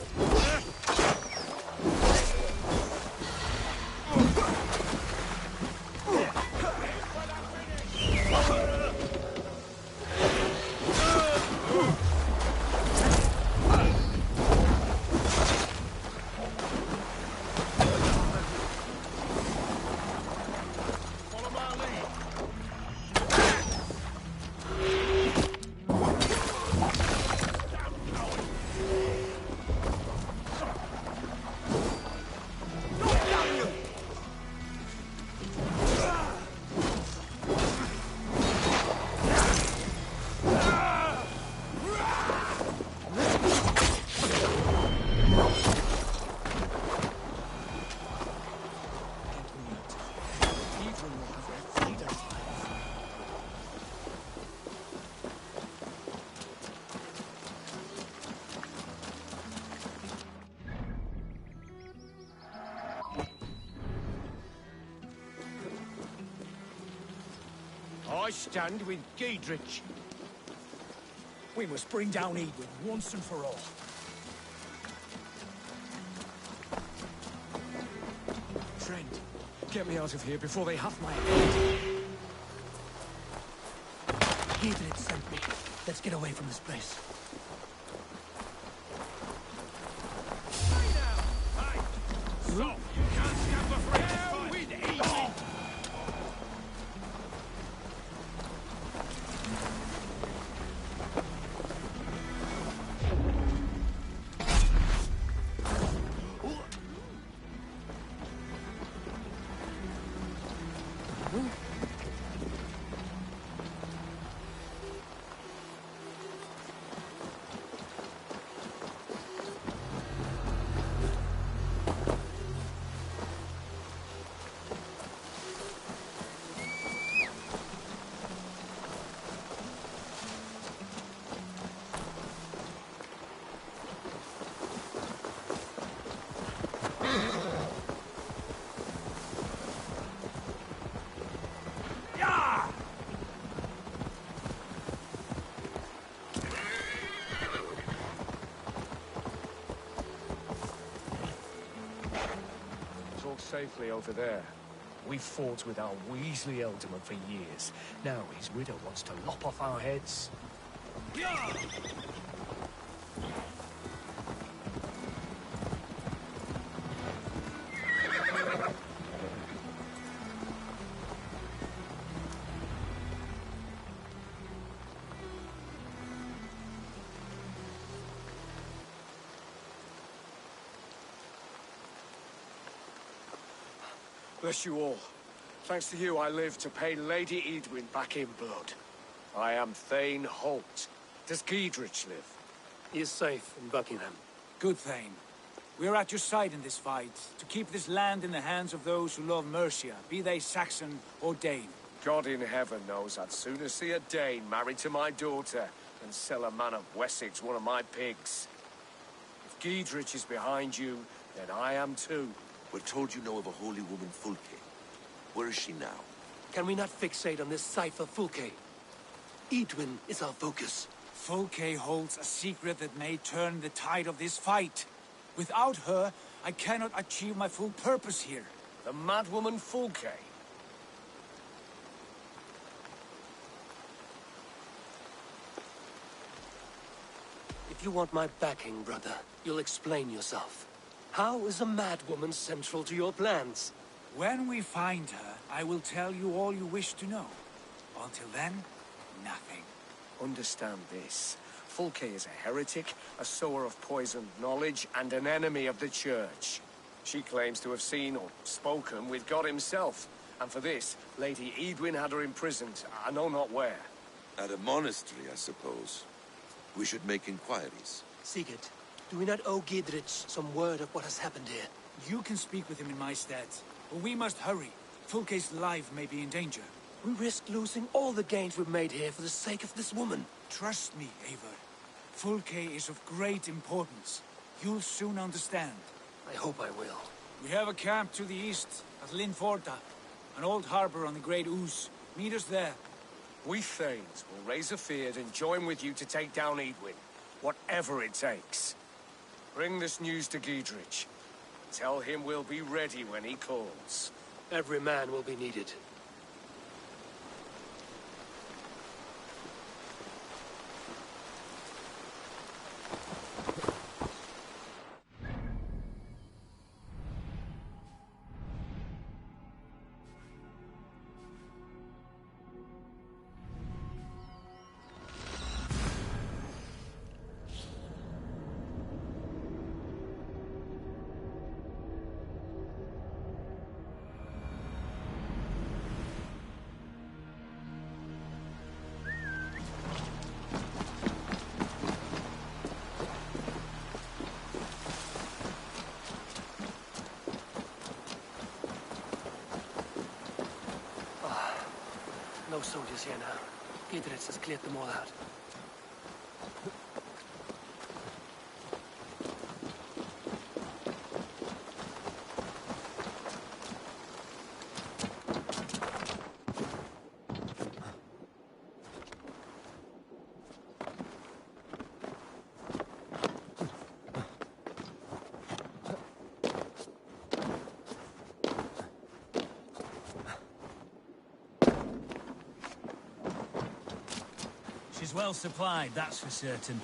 I stand with Giedrich. We must bring down Edwin once and for all. Friend, get me out of here before they have my head. Giedrich sent me. Let's get away from this place. So, you can't stand the friend with Edwin! Safely over there. We fought with our Weasley Elderman for years. Now his widow wants to lop off our heads. Bless you all. Thanks to you, I live to pay Lady Edwin back in blood. I am Thane Holt. Does Giedrich live? He is safe in Buckingham. Good, Thane. We are at your side in this fight, to keep this land in the hands of those who love Mercia, be they Saxon or Dane. God in heaven knows I'd sooner see a Dane married to my daughter than sell a man of Wessex one of my pigs. If Giedrich is behind you, then I am too. We're told you know of a holy woman, Fulke. Where is she now? Can we not fixate on this cipher, Fulke? Edwin is our focus. Fulke holds a secret that may turn the tide of this fight. Without her, I cannot achieve my full purpose here. The madwoman Fulke? you want my backing, brother, you'll explain yourself. How is a mad woman central to your plans? When we find her, I will tell you all you wish to know. Until then, nothing. Understand this. Fulke is a heretic, a sower of poisoned knowledge, and an enemy of the Church. She claims to have seen or spoken with God himself. And for this, Lady Edwin had her imprisoned, I know not where. At a monastery, I suppose. We should make inquiries. Sigurd, do we not owe Gidrich some word of what has happened here? You can speak with him in my stead. But we must hurry. Fulke's life may be in danger. We risk losing all the gains we've made here for the sake of this woman. Trust me, Eivor. Fulke is of great importance. You'll soon understand. I hope I will. We have a camp to the east, at Linforta. An old harbor on the Great Ouse. Meet us there. We Thanes will raise a feard and join with you to take down Edwin. Whatever it takes. Bring this news to Gidrich. Tell him we'll be ready when he calls. Every man will be needed. No soldiers here now. Gidrich has cleared them all out. She's well supplied, that's for certain.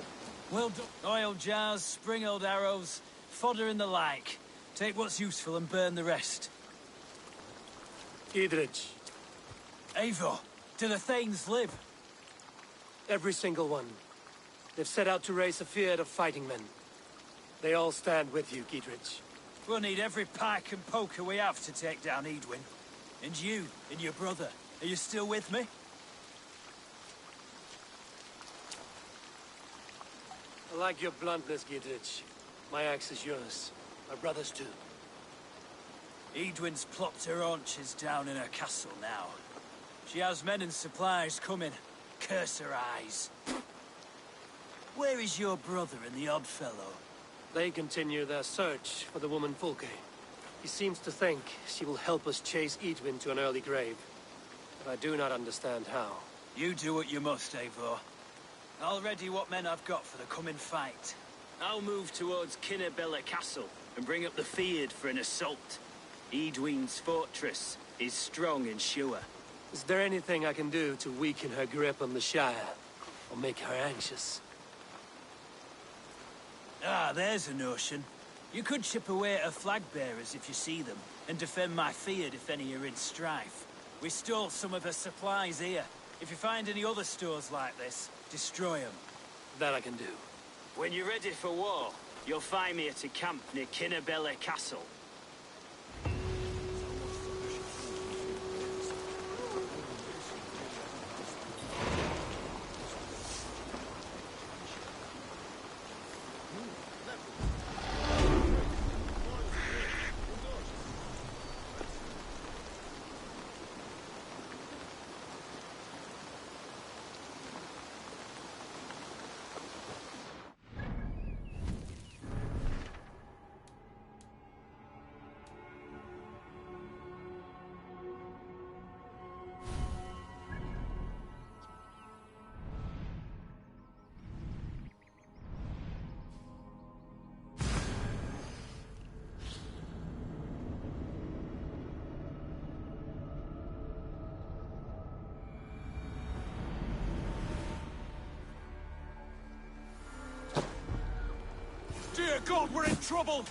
Well done. Oil jars, spring-oiled arrows, fodder and the like. Take what's useful and burn the rest. Gidrich. Eivor, do the Thanes live? Every single one. They've set out to raise a fear of fighting men. They all stand with you, Gidrich. We'll need every pike and poker we have to take down Edwin. And you, and your brother, are you still with me? I like your bluntness, Gidrich. My axe is yours. My brother's too. Edwin's plopped her haunches down in her castle now. She has men and supplies coming. Curse her eyes. Where is your brother and the odd fellow? They continue their search for the woman Fulke. He seems to think she will help us chase Edwin to an early grave. But I do not understand how. You do what you must, Eivor. I'll ready what men I've got for the coming fight. I'll move towards Kinnabella Castle and bring up the feared for an assault. Edwin's fortress is strong and sure. Is there anything I can do to weaken her grip on the Shire? Or make her anxious? Ah, there's a notion. You could chip away at her flag bearers if you see them, and defend my feared if any are in strife. We stole some of her supplies here. If you find any other stores like this, destroy them. That I can do. When you're ready for war, you'll find me at a camp near Kinnabella Castle. Dear God, we're in trouble!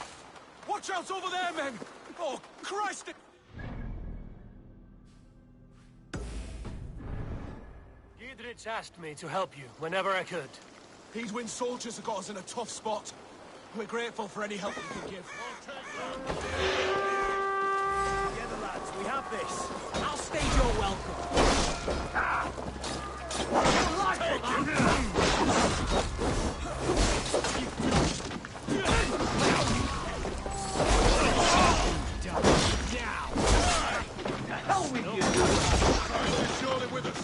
Watch out over there, men! Oh, Christ! Giedrich asked me to help you whenever I could. Hedwyn soldiers have got us in a tough spot. We're grateful for any help we can give. Together, lads, we have this. I'll stage your welcome. Hell with you! Surely with us.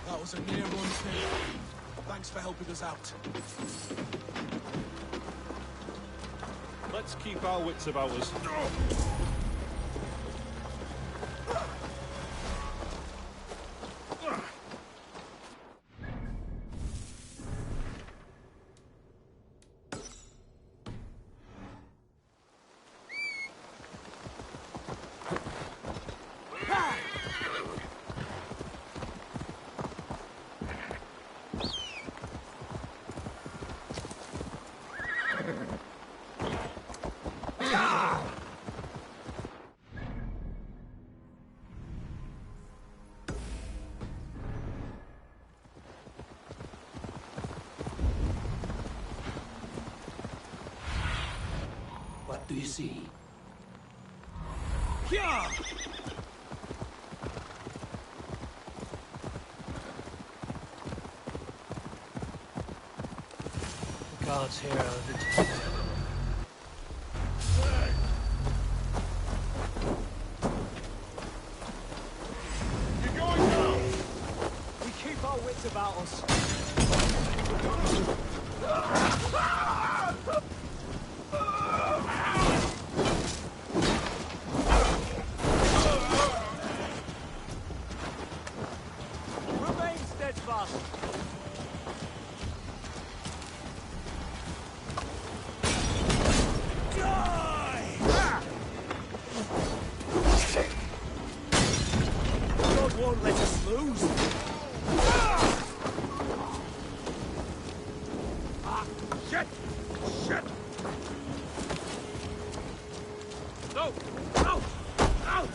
That was a near one, Tim. Thanks for helping us out. Let's keep our wits about us. What do you see? Yeah! The gods here are vigilant. You're going down! We keep our wits about us. Remain steadfast. God won't let us lose. Shit! Shit! No! Out! Out!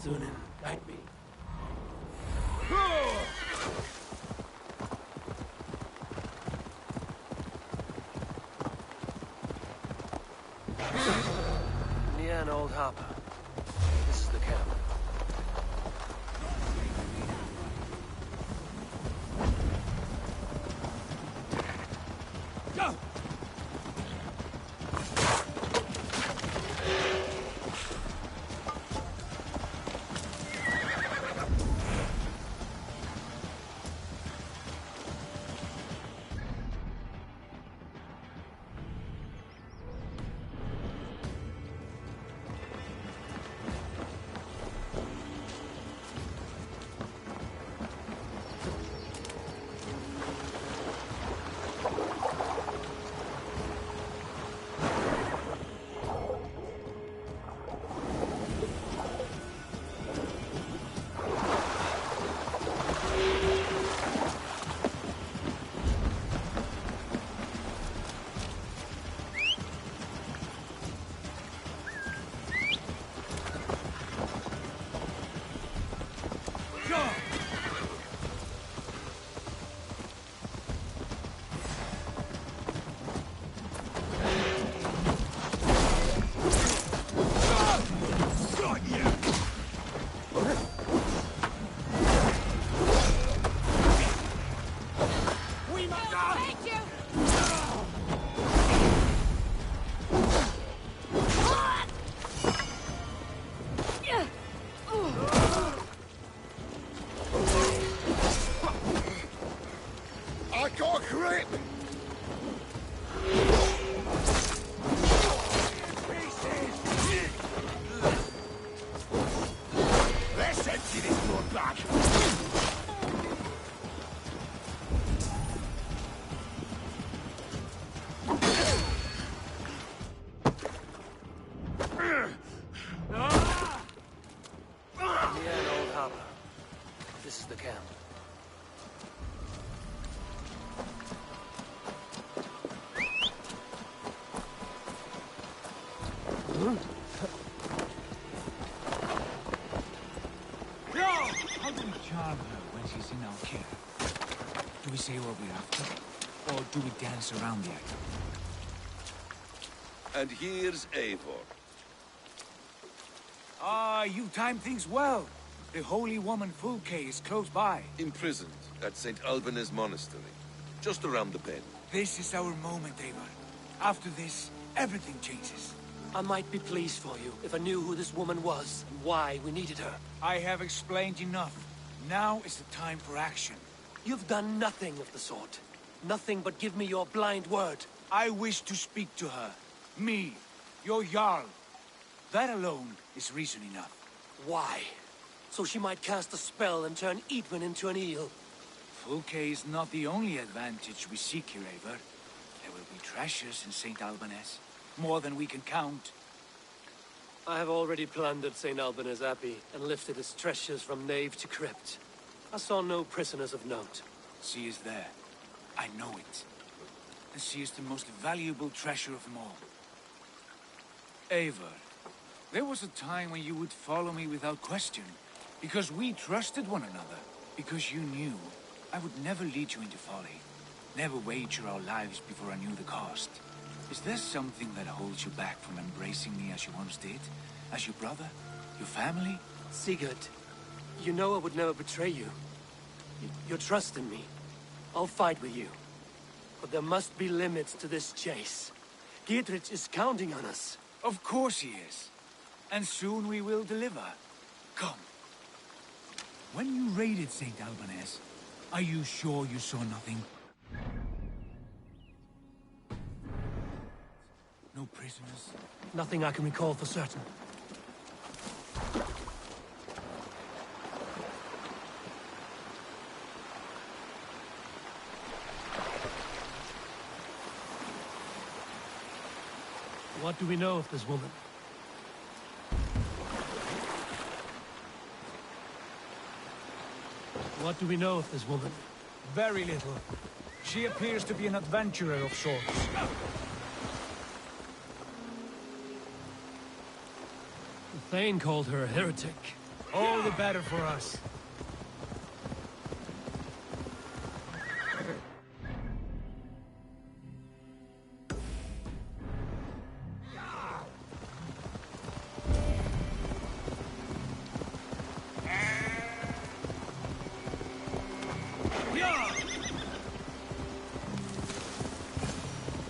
Sunan, guide me. Nian, old Harper. This is the camp. Go! the camp. How do we charm her when she's in our care? Do we say what we're after? Or do we dance around the idea? And here's Eivor. Ah, you timed things well. The holy woman Fulke is close by. Imprisoned at St. Alban's Monastery, just around the bend. This is our moment, Eivor. After this, everything changes. I might be pleased for you if I knew who this woman was and why we needed her. I have explained enough. Now is the time for action. You've done nothing of the sort. Nothing but give me your blind word. I wish to speak to her. Me, your Jarl. That alone is reason enough. Why? So she might cast a spell and turn Eatman into an eel. Fulke is not the only advantage we seek here, Eivor. There will be treasures in St. Alban's. More than we can count. I have already plundered St. Alban's Abbey and lifted its treasures from nave to crypt. I saw no prisoners of note. She is there. I know it. And she is the most valuable treasure of them all. Eivor, there was a time when you would follow me without question. Because we trusted one another. Because you knew I would never lead you into folly. Never wager our lives before I knew the cost. Is there something that holds you back from embracing me as you once did? As your brother? Your family? Sigurd, you know I would never betray you. Your trust in me. I'll fight with you. But there must be limits to this chase. Giedrich is counting on us. Of course he is. And soon we will deliver. Come. When you raided St. Alban's, are you sure you saw nothing? No prisoners? Nothing I can recall for certain. What do we know of this woman? What do we know of this woman? Very little. She appears to be an adventurer of sorts. The Thane called her a heretic. All the better for us.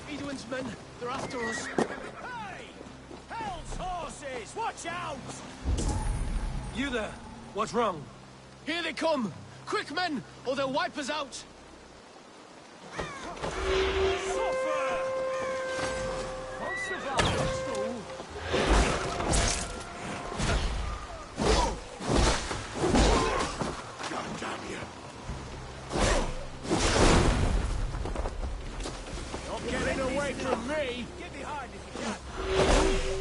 Edwin's men, they're after us. Hey! Hell's horses! Watch out! You there! What's wrong? Here they come! Quick, men, or they'll wipe us out! Getting away from me! Get behind if you can!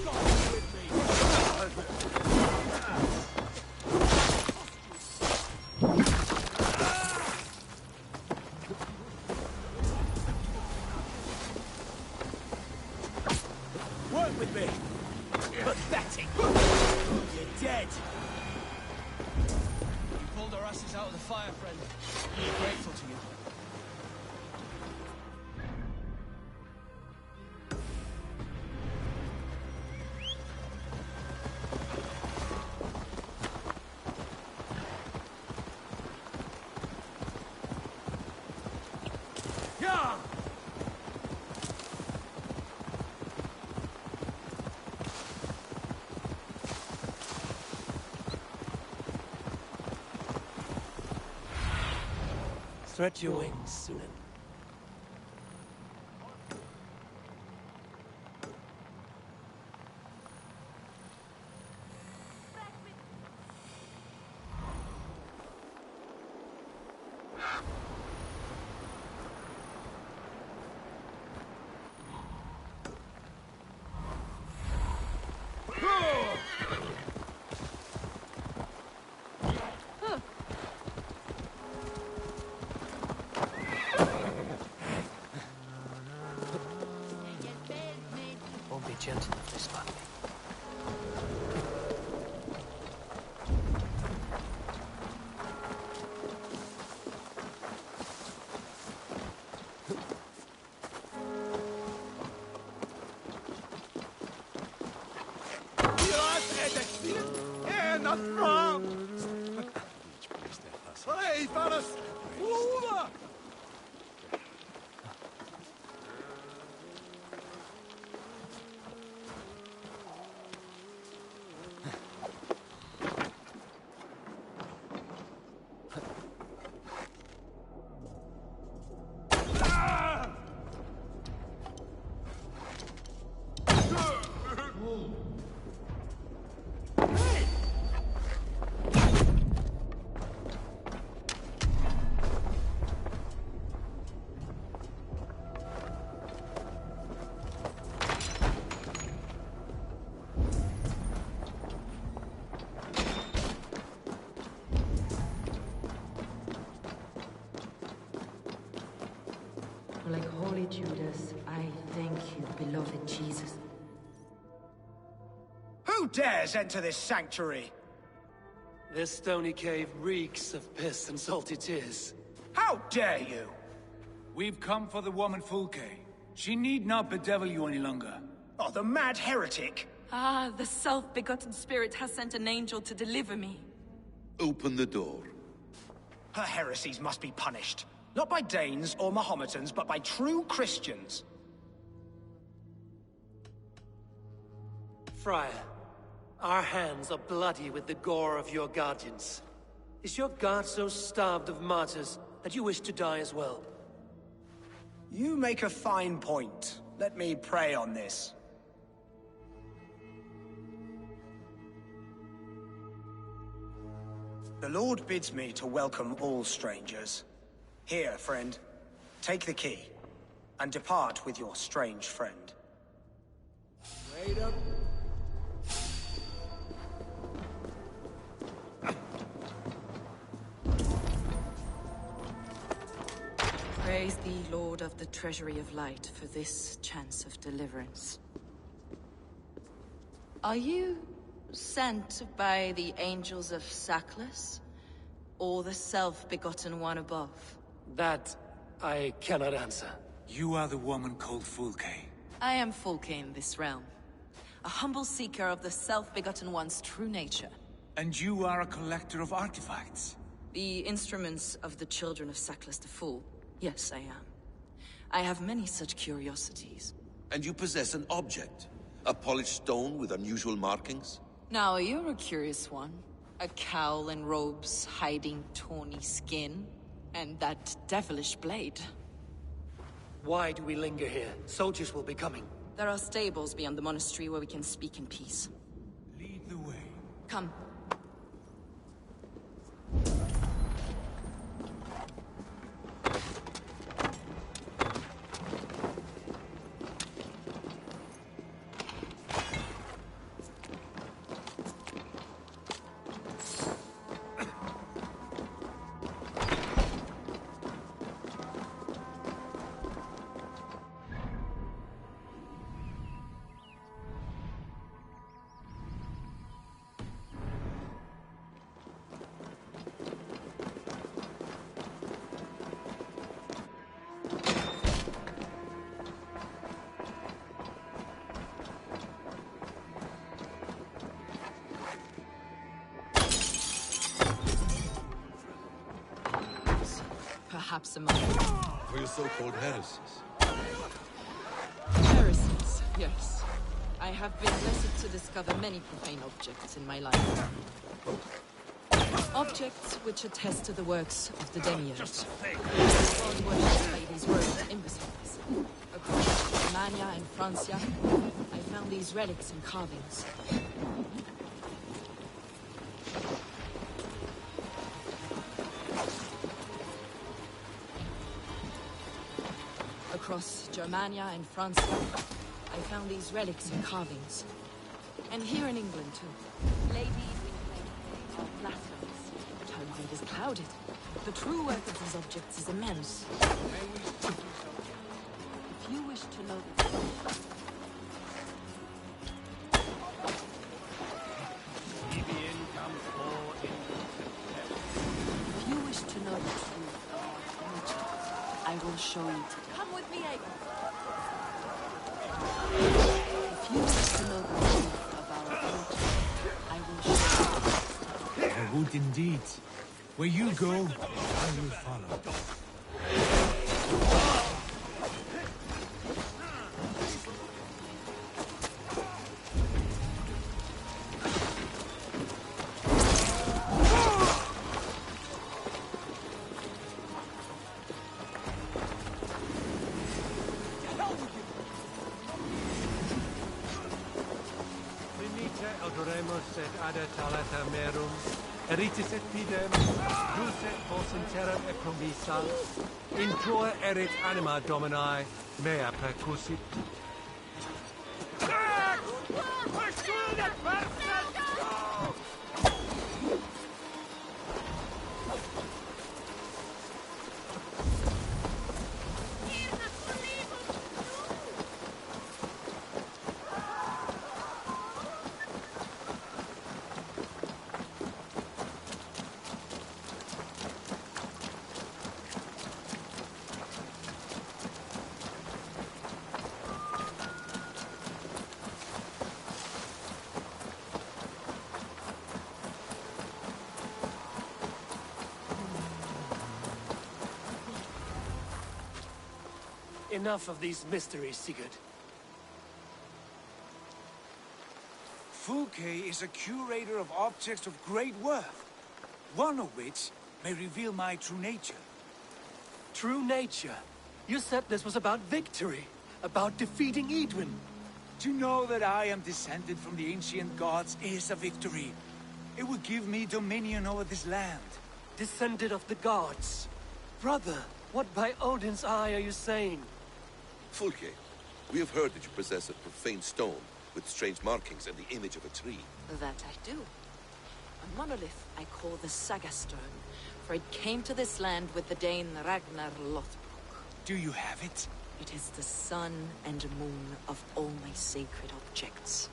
Go with me! Work with me! Pathetic! You're dead! You pulled our asses out of the fire, friend. We're grateful to you. Stretch your wings, Sunan. Hey, fellas! Over! Like Holy Judas, I thank you, beloved Jesus. Who dares enter this sanctuary? This stony cave reeks of piss and salty tears. How dare you? We've come for the woman Fulke. She need not bedevil you any longer. Oh, the mad heretic! Ah, the self-begotten spirit has sent an angel to deliver me. Open the door. Her heresies must be punished. Not by Danes or Mahometans, but by true Christians. Friar, our hands are bloody with the gore of your guardians. Is your God so starved of martyrs that you wish to die as well? You make a fine point. Let me pray on this. The Lord bids me to welcome all strangers. Here, friend, take the key, and depart with your strange friend. Wait up. Praise thee, Lord of the Treasury of Light, for this chance of deliverance. Are you sent by the angels of Sackless, or the self-begotten one above? That I cannot answer. You are the woman called Fulke. I am Fulke in this realm. A humble seeker of the self-begotten one's true nature. And you are a collector of artifacts? The instruments of the children of Sackless the Fool. Yes, I am. I have many such curiosities. And you possess an object? A polished stone with unusual markings? Now, you're a curious one. A cowl and robes hiding tawny skin. And that devilish blade. Why do we linger here? Soldiers will be coming. There are stables beyond the monastery where we can speak in peace. Lead the way. Come. Perhaps among For your so-called heresies. heresies, yes. I have been blessed to discover many profane objects in my life. Objects which attest to the works of the demiurge. God worshipped by these robed imbeciles. Across Germania and Francia, I found these relics and carvings. Across Germania and Francia, I found these relics and carvings. And here in England, too. Ladies are blasphemous. Childhood is clouded. The true worth of these objects is immense. If you wish to know the truth... If you wish to know the truth of our origins, I will show you today. Come with me, Abel. If you wish to know the truth of our origins, I will show you. Good indeed. Where you go, I will follow. Eritis et pidem, dulcet vos interum et promisal, in tua erit anima Domini, mea percussit. Enough of these mysteries, Sigurd. Fulke is a curator of objects of great worth, one of which may reveal my true nature. True nature? You said this was about victory, about defeating Edwin. To know that I am descended from the ancient gods is a victory. It would give me dominion over this land. Descended of the gods? Brother, what by Odin's eye are you saying? Fulke, we have heard that you possess a profane stone with strange markings and the image of a tree. That I do. A monolith I call the Saga Stone, for it came to this land with the Dane Ragnar Lothbrok. Do you have it? It is the sun and moon of all my sacred objects.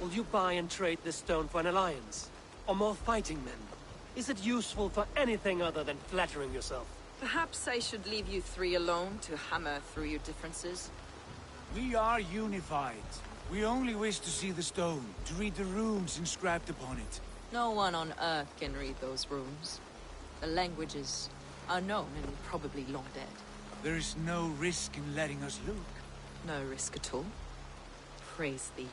Will you buy and trade this stone for an alliance? Or more fighting men? Is it useful for anything other than flattering yourself? Perhaps I should leave you three alone to hammer through your differences. We are unified. We only wish to see the stone, to read the runes inscribed upon it. No one on Earth can read those runes. The languages are known and probably long dead. There is no risk in letting us look. No risk at all. Praise thee.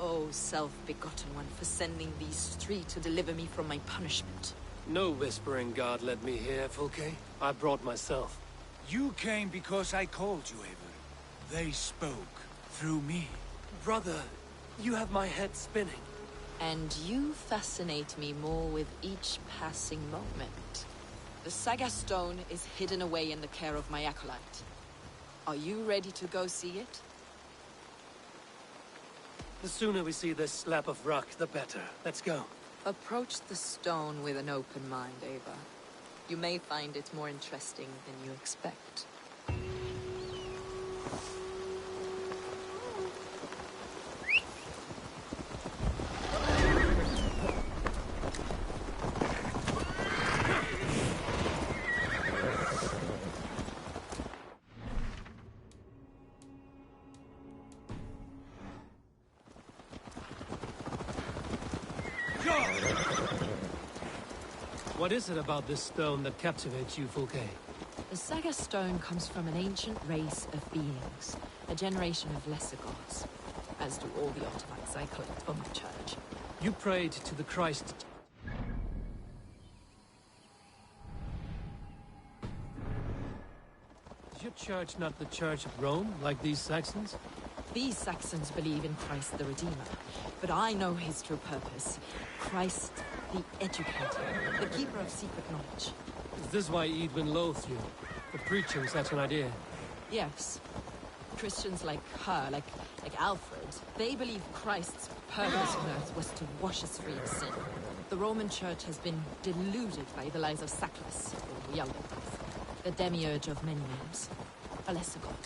O self-begotten one, for sending these three to deliver me from my punishment. No whispering God led me here, Fulke. I brought myself. You came because I called you, Eivor. They spoke through me. Brother, you have my head spinning. And you fascinate me more with each passing moment. The Saga Stone is hidden away in the care of my acolyte. Are you ready to go see it? The sooner we see this slab of rock, the better. Let's go. Approach the stone with an open mind, Ava. You may find it more interesting than you expect. What is it about this stone that captivates you, Fulke? The Saga Stone comes from an ancient race of beings, a generation of lesser gods, as do all the artifacts I collect from the church. You prayed to the Christ. Is your church not the Church of Rome, like these Saxons? These Saxons believe in Christ the Redeemer, but I know his true purpose. Christ the Educator, the keeper of secret knowledge. Is this why Edwin loathed you, for preaching such an idea? Yes. Christians like her, like Alfred, they believe Christ's purpose on earth was to wash us free of sin. The Roman Church has been deluded by the lies of Saklas, or Yaldabaoth, the demiurge of many names, a lesser god.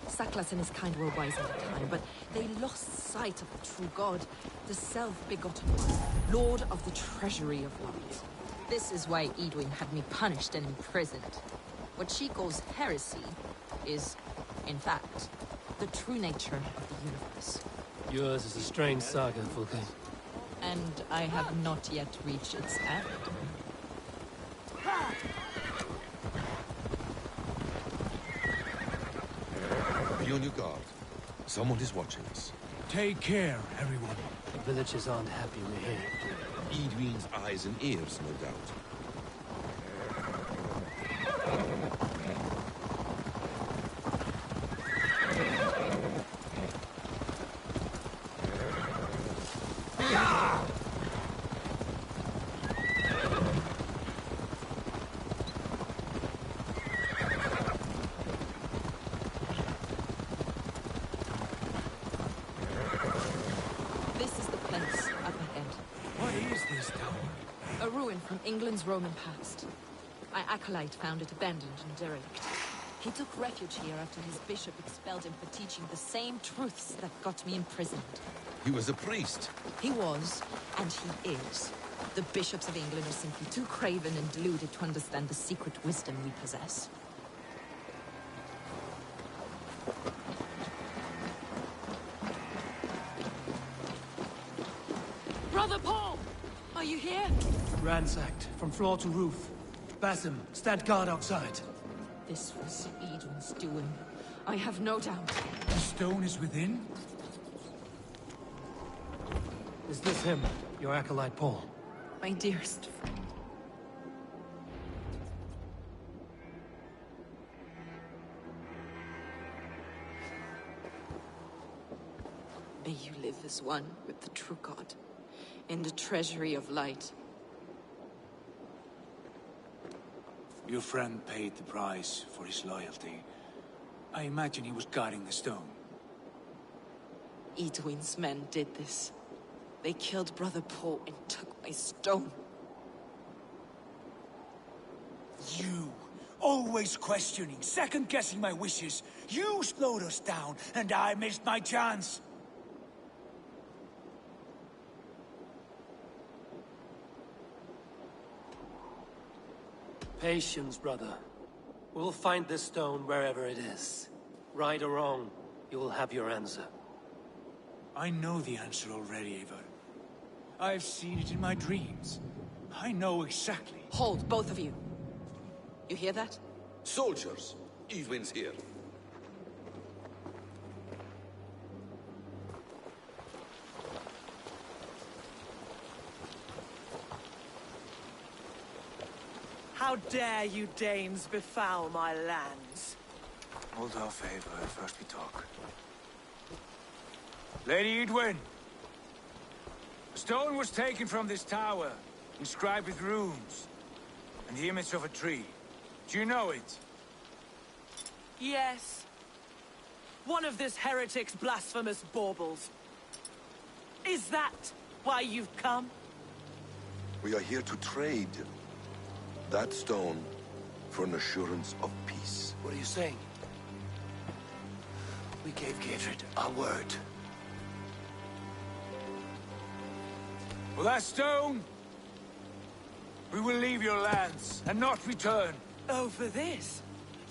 Saklas and his kind were wise at the time, but they lost sight of the true God, the self-begotten one, Lord of the treasury of light. This is why Edwin had me punished and imprisoned. What she calls heresy is, in fact, The true nature of the universe. Yours is a strange saga, Fulke. And I have not yet reached its end. Be on your guard. Someone is watching us. Take care, everyone. The villagers aren't happy we're here. Edwin's eyes and ears, no doubt. England's Roman past. My acolyte found it abandoned and derelict. He took refuge here after his bishop expelled him for teaching the same truths that got me imprisoned. He was a priest. He was, and he is. The bishops of England are simply too craven and deluded to understand the secret wisdom we possess. Brother Paul! Are you here? Ransacked, from floor to roof. Basim, stand guard outside. This was Edwin's doing. I have no doubt. The stone is within? Is this him, your acolyte Paul? My dearest friend. May you live as one with the true God, in the treasury of light. Your friend paid the price for his loyalty. I imagine he was guarding the stone. Edwin's men did this. They killed Brother Paul and took my stone. You, always questioning, second-guessing my wishes. You slowed us down, and I missed my chance. Patience, brother. We'll find this stone wherever it is. Right or wrong, you will have your answer. I know the answer already, Eivor. I've seen it in my dreams. I know exactly. Hold, both of you. You hear that? Soldiers, Edwin's here. How dare you Danes befoul my lands? Hold off, Eivor. First we talk. Lady Edwin! A stone was taken from this tower, inscribed with runes, and the image of a tree. Do you know it? Yes. One of this heretic's blasphemous baubles. Is that why you've come? We are here to trade. That stone for an assurance of peace. What are you saying? We gave Gatred our word. For that stone, we will leave your lands and not return. Oh, for this?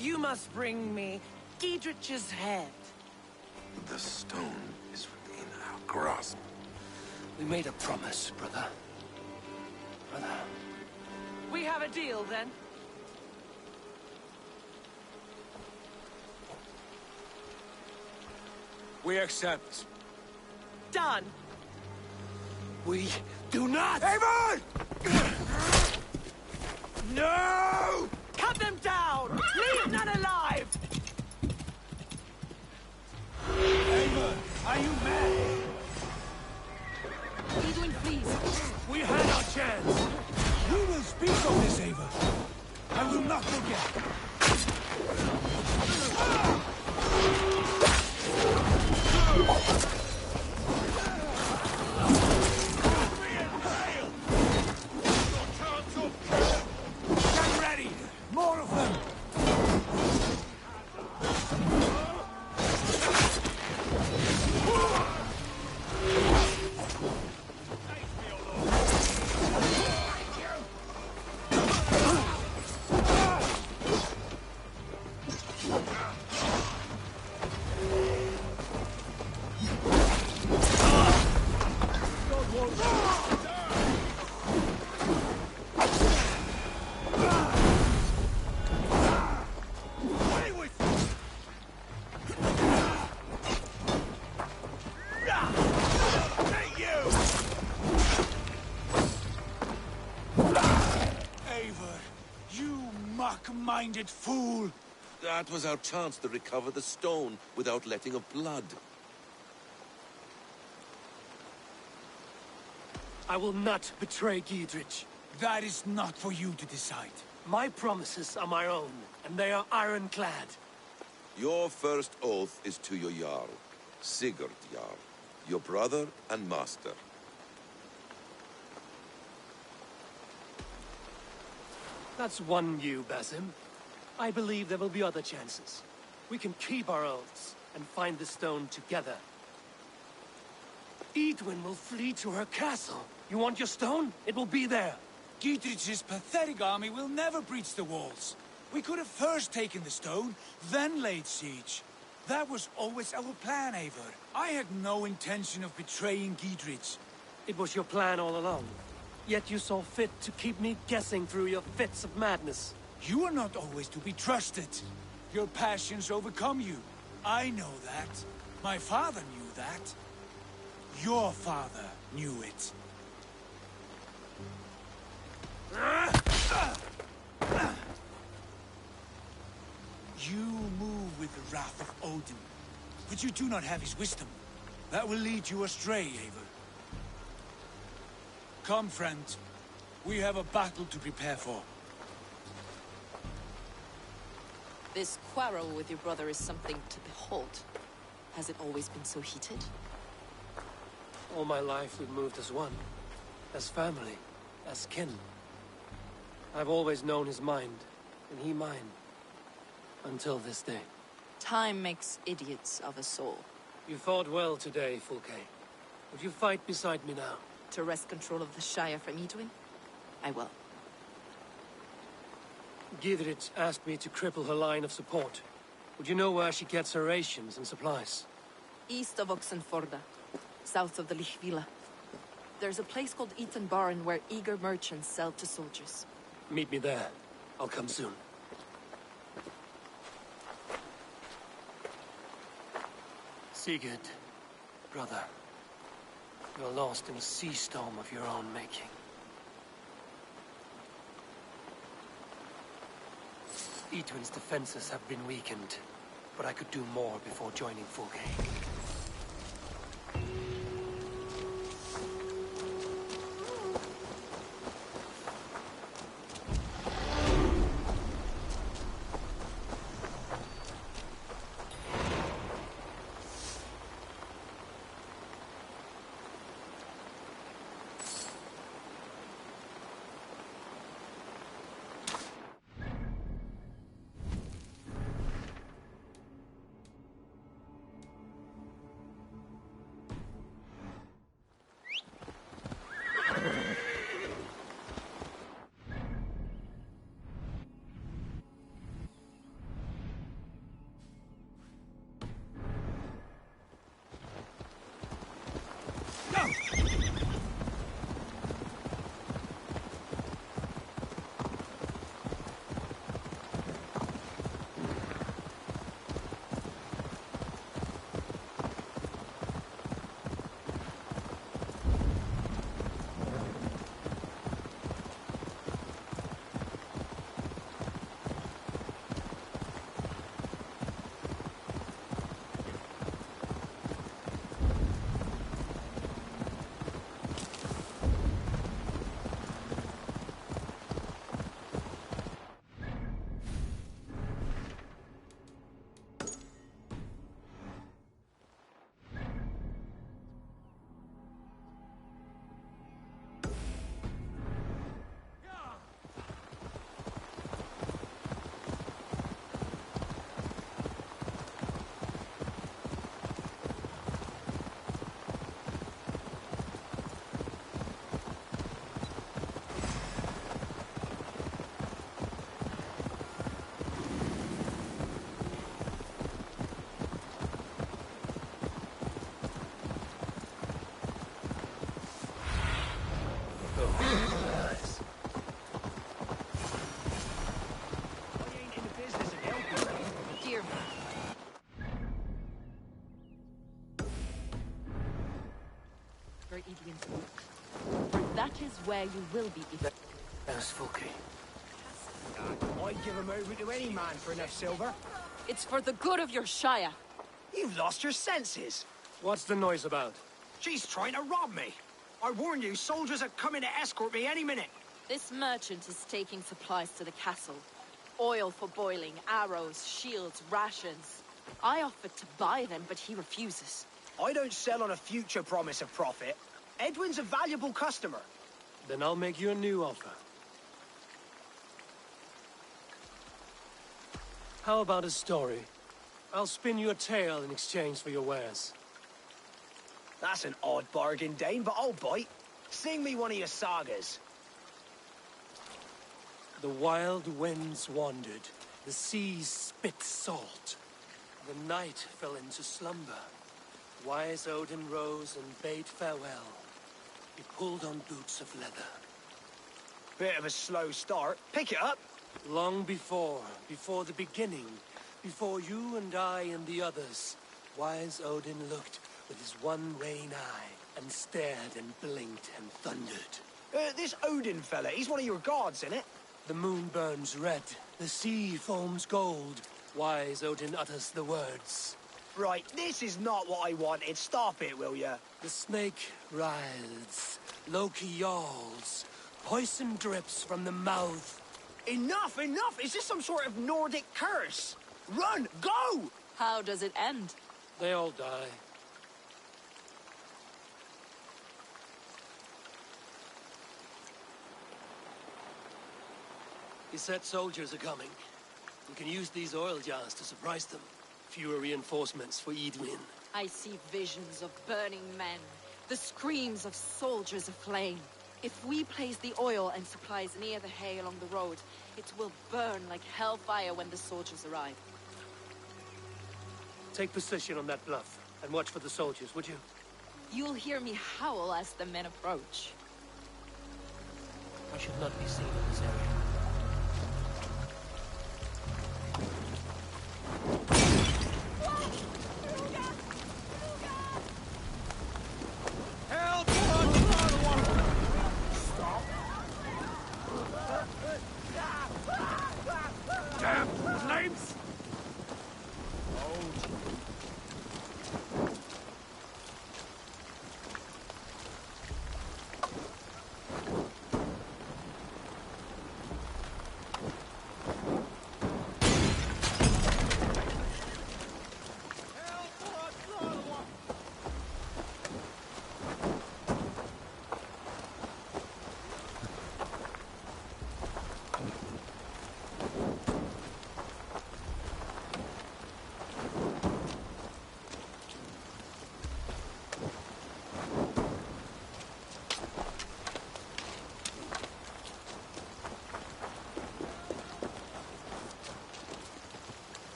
You must bring me Giedrich's head. The stone is within our grasp. We made a promise, brother. Brother. We have a deal, then? We accept. Done. We do not! Eivor! No! Cut them down! Leave none alive! Eivor, are you mad? Edwin, please. We had our chance. We will speak of this, Eivor. I will not forget. Stand ready! More of them! dark-minded fool! That was our chance to recover the stone without letting of blood. I will not betray Giedrich. That is not for you to decide. My promises are my own, and they are ironclad. Your first oath is to your Jarl, Sigurd Jarl, your brother and master. That's one you, Basim. I believe there will be other chances. We can keep our oaths and find the stone together. Edwin will flee to her castle. You want your stone? It will be there. Giedrich's pathetic army will never breach the walls. We could have first taken the stone, then laid siege. That was always our plan, Eivor. I had no intention of betraying Giedrich. It was your plan all along. Yet you saw fit to keep me guessing through your fits of madness. You are not always to be trusted. Your passions overcome you. I know that. My father knew that. Your father knew it. You move with the wrath of Odin, but you do not have his wisdom. That will lead you astray, Eivor. Come, friend. We have a battle to prepare for. This quarrel with your brother is something to behold. Has it always been so heated? All my life we've moved as one. As family. As kin. I've always known his mind, and he mine. Until this day. Time makes idiots of us all. You fought well today, Fulke. Would you fight beside me now? To wrest control of the Shire from Edwin? I will. Giedrich asked me to cripple her line of support. Would you know where she gets her rations and supplies? East of Oxenforda, south of the Lichvila. There's a place called Eaton Barn where eager merchants sell to soldiers. Meet me there. I'll come soon. Sigurd, brother, you're lost in a sea storm of your own making. Edwin's defenses have been weakened, but I could do more before joining Fulke. That is where you will be if... There's Fulke. I'd give him over to any man for enough silver. It's for the good of your Shire. You've lost your senses. What's the noise about? She's trying to rob me. I warned you, soldiers are coming to escort me any minute. This merchant is taking supplies to the castle. Oil for boiling, arrows, shields, rations. I offered to buy them, but he refuses. I don't sell on a future promise of profit. Edwin's a valuable customer. Then I'll make you a new offer. How about a story? I'll spin you a tale in exchange for your wares. That's an odd bargain, Dane, but I'll bite. Sing me one of your sagas. The wild winds wandered, the seas spit salt. The night fell into slumber. Wise Odin rose and bade farewell. He pulled on boots of leather. Bit of a slow start. Pick it up. Long before the beginning, before you and I and the others, Wise Odin looked with his one rain eye and stared and blinked and thundered. This Odin fella, he's one of your gods, innit? The moon burns red, the sea foams gold. Wise Odin utters the words. Right, this is not what I wanted. Stop it, will ya? The snake writhes, Loki yawls, poison drips from the mouth. Enough, enough! Is this some sort of Nordic curse? Run! Go! How does it end? They all die. He said soldiers are coming. We can use these oil jars to surprise them. Fewer reinforcements for Edwin. I see visions of burning men, the screams of soldiers aflame. If we place the oil and supplies near the hay along the road, it will burn like hellfire when the soldiers arrive. Take position on that bluff, and watch for the soldiers, would you? You'll hear me howl as the men approach. I should not be seen in this area.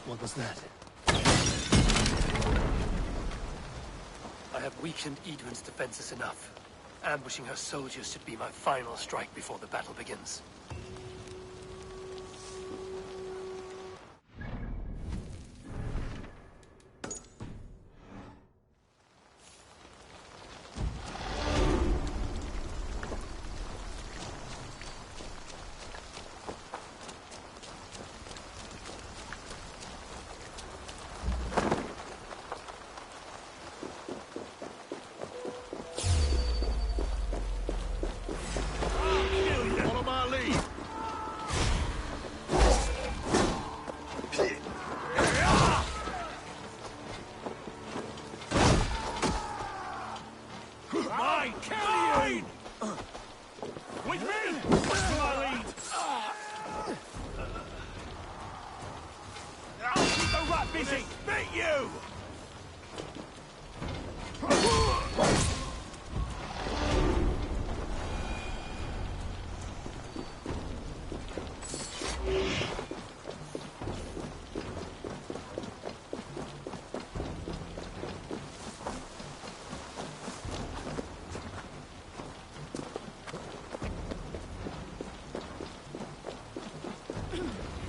What was that? I have weakened Edwin's defenses enough. Ambushing her soldiers should be my final strike before the battle begins.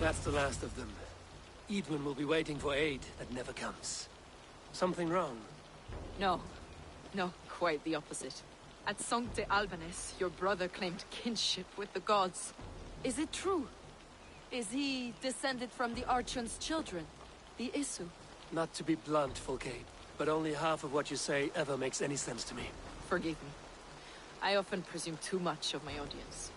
That's the last of them. Edwin will be waiting for aid that never comes. Something wrong? No. No, quite the opposite. At Sancte Albanus, your brother claimed kinship with the gods. Is it true? Is he descended from the Archon's children, the Isu? Not to be blunt, Fulke, but only half of what you say ever makes any sense to me. Forgive me. I often presume too much of my audience.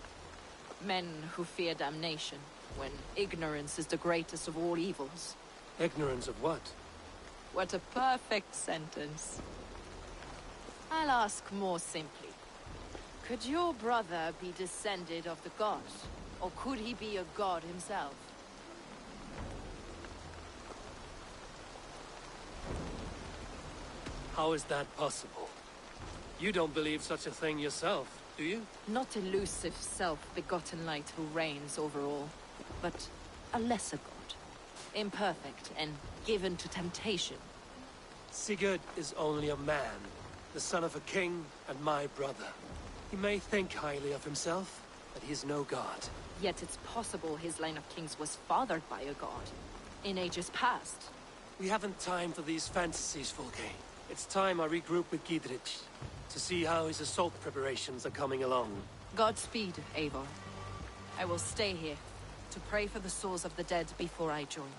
Men who fear damnation, when ignorance is the greatest of all evils. Ignorance of what? What a perfect sentence. I'll ask more simply. Could your brother be descended of the gods? Or could he be a god himself? How is that possible? You don't believe such a thing yourself, do you? Not elusive, self-begotten light who reigns over all, but a lesser god. Imperfect and given to temptation. Sigurd is only a man, the son of a king and my brother. He may think highly of himself, but he is no god. Yet it's possible his line of kings was fathered by a god, in ages past. We haven't time for these fantasies, Fulke. It's time I regroup with Gidrich, to see how his assault preparations are coming along. Godspeed, Eivor. I will stay here, to pray for the souls of the dead before I join.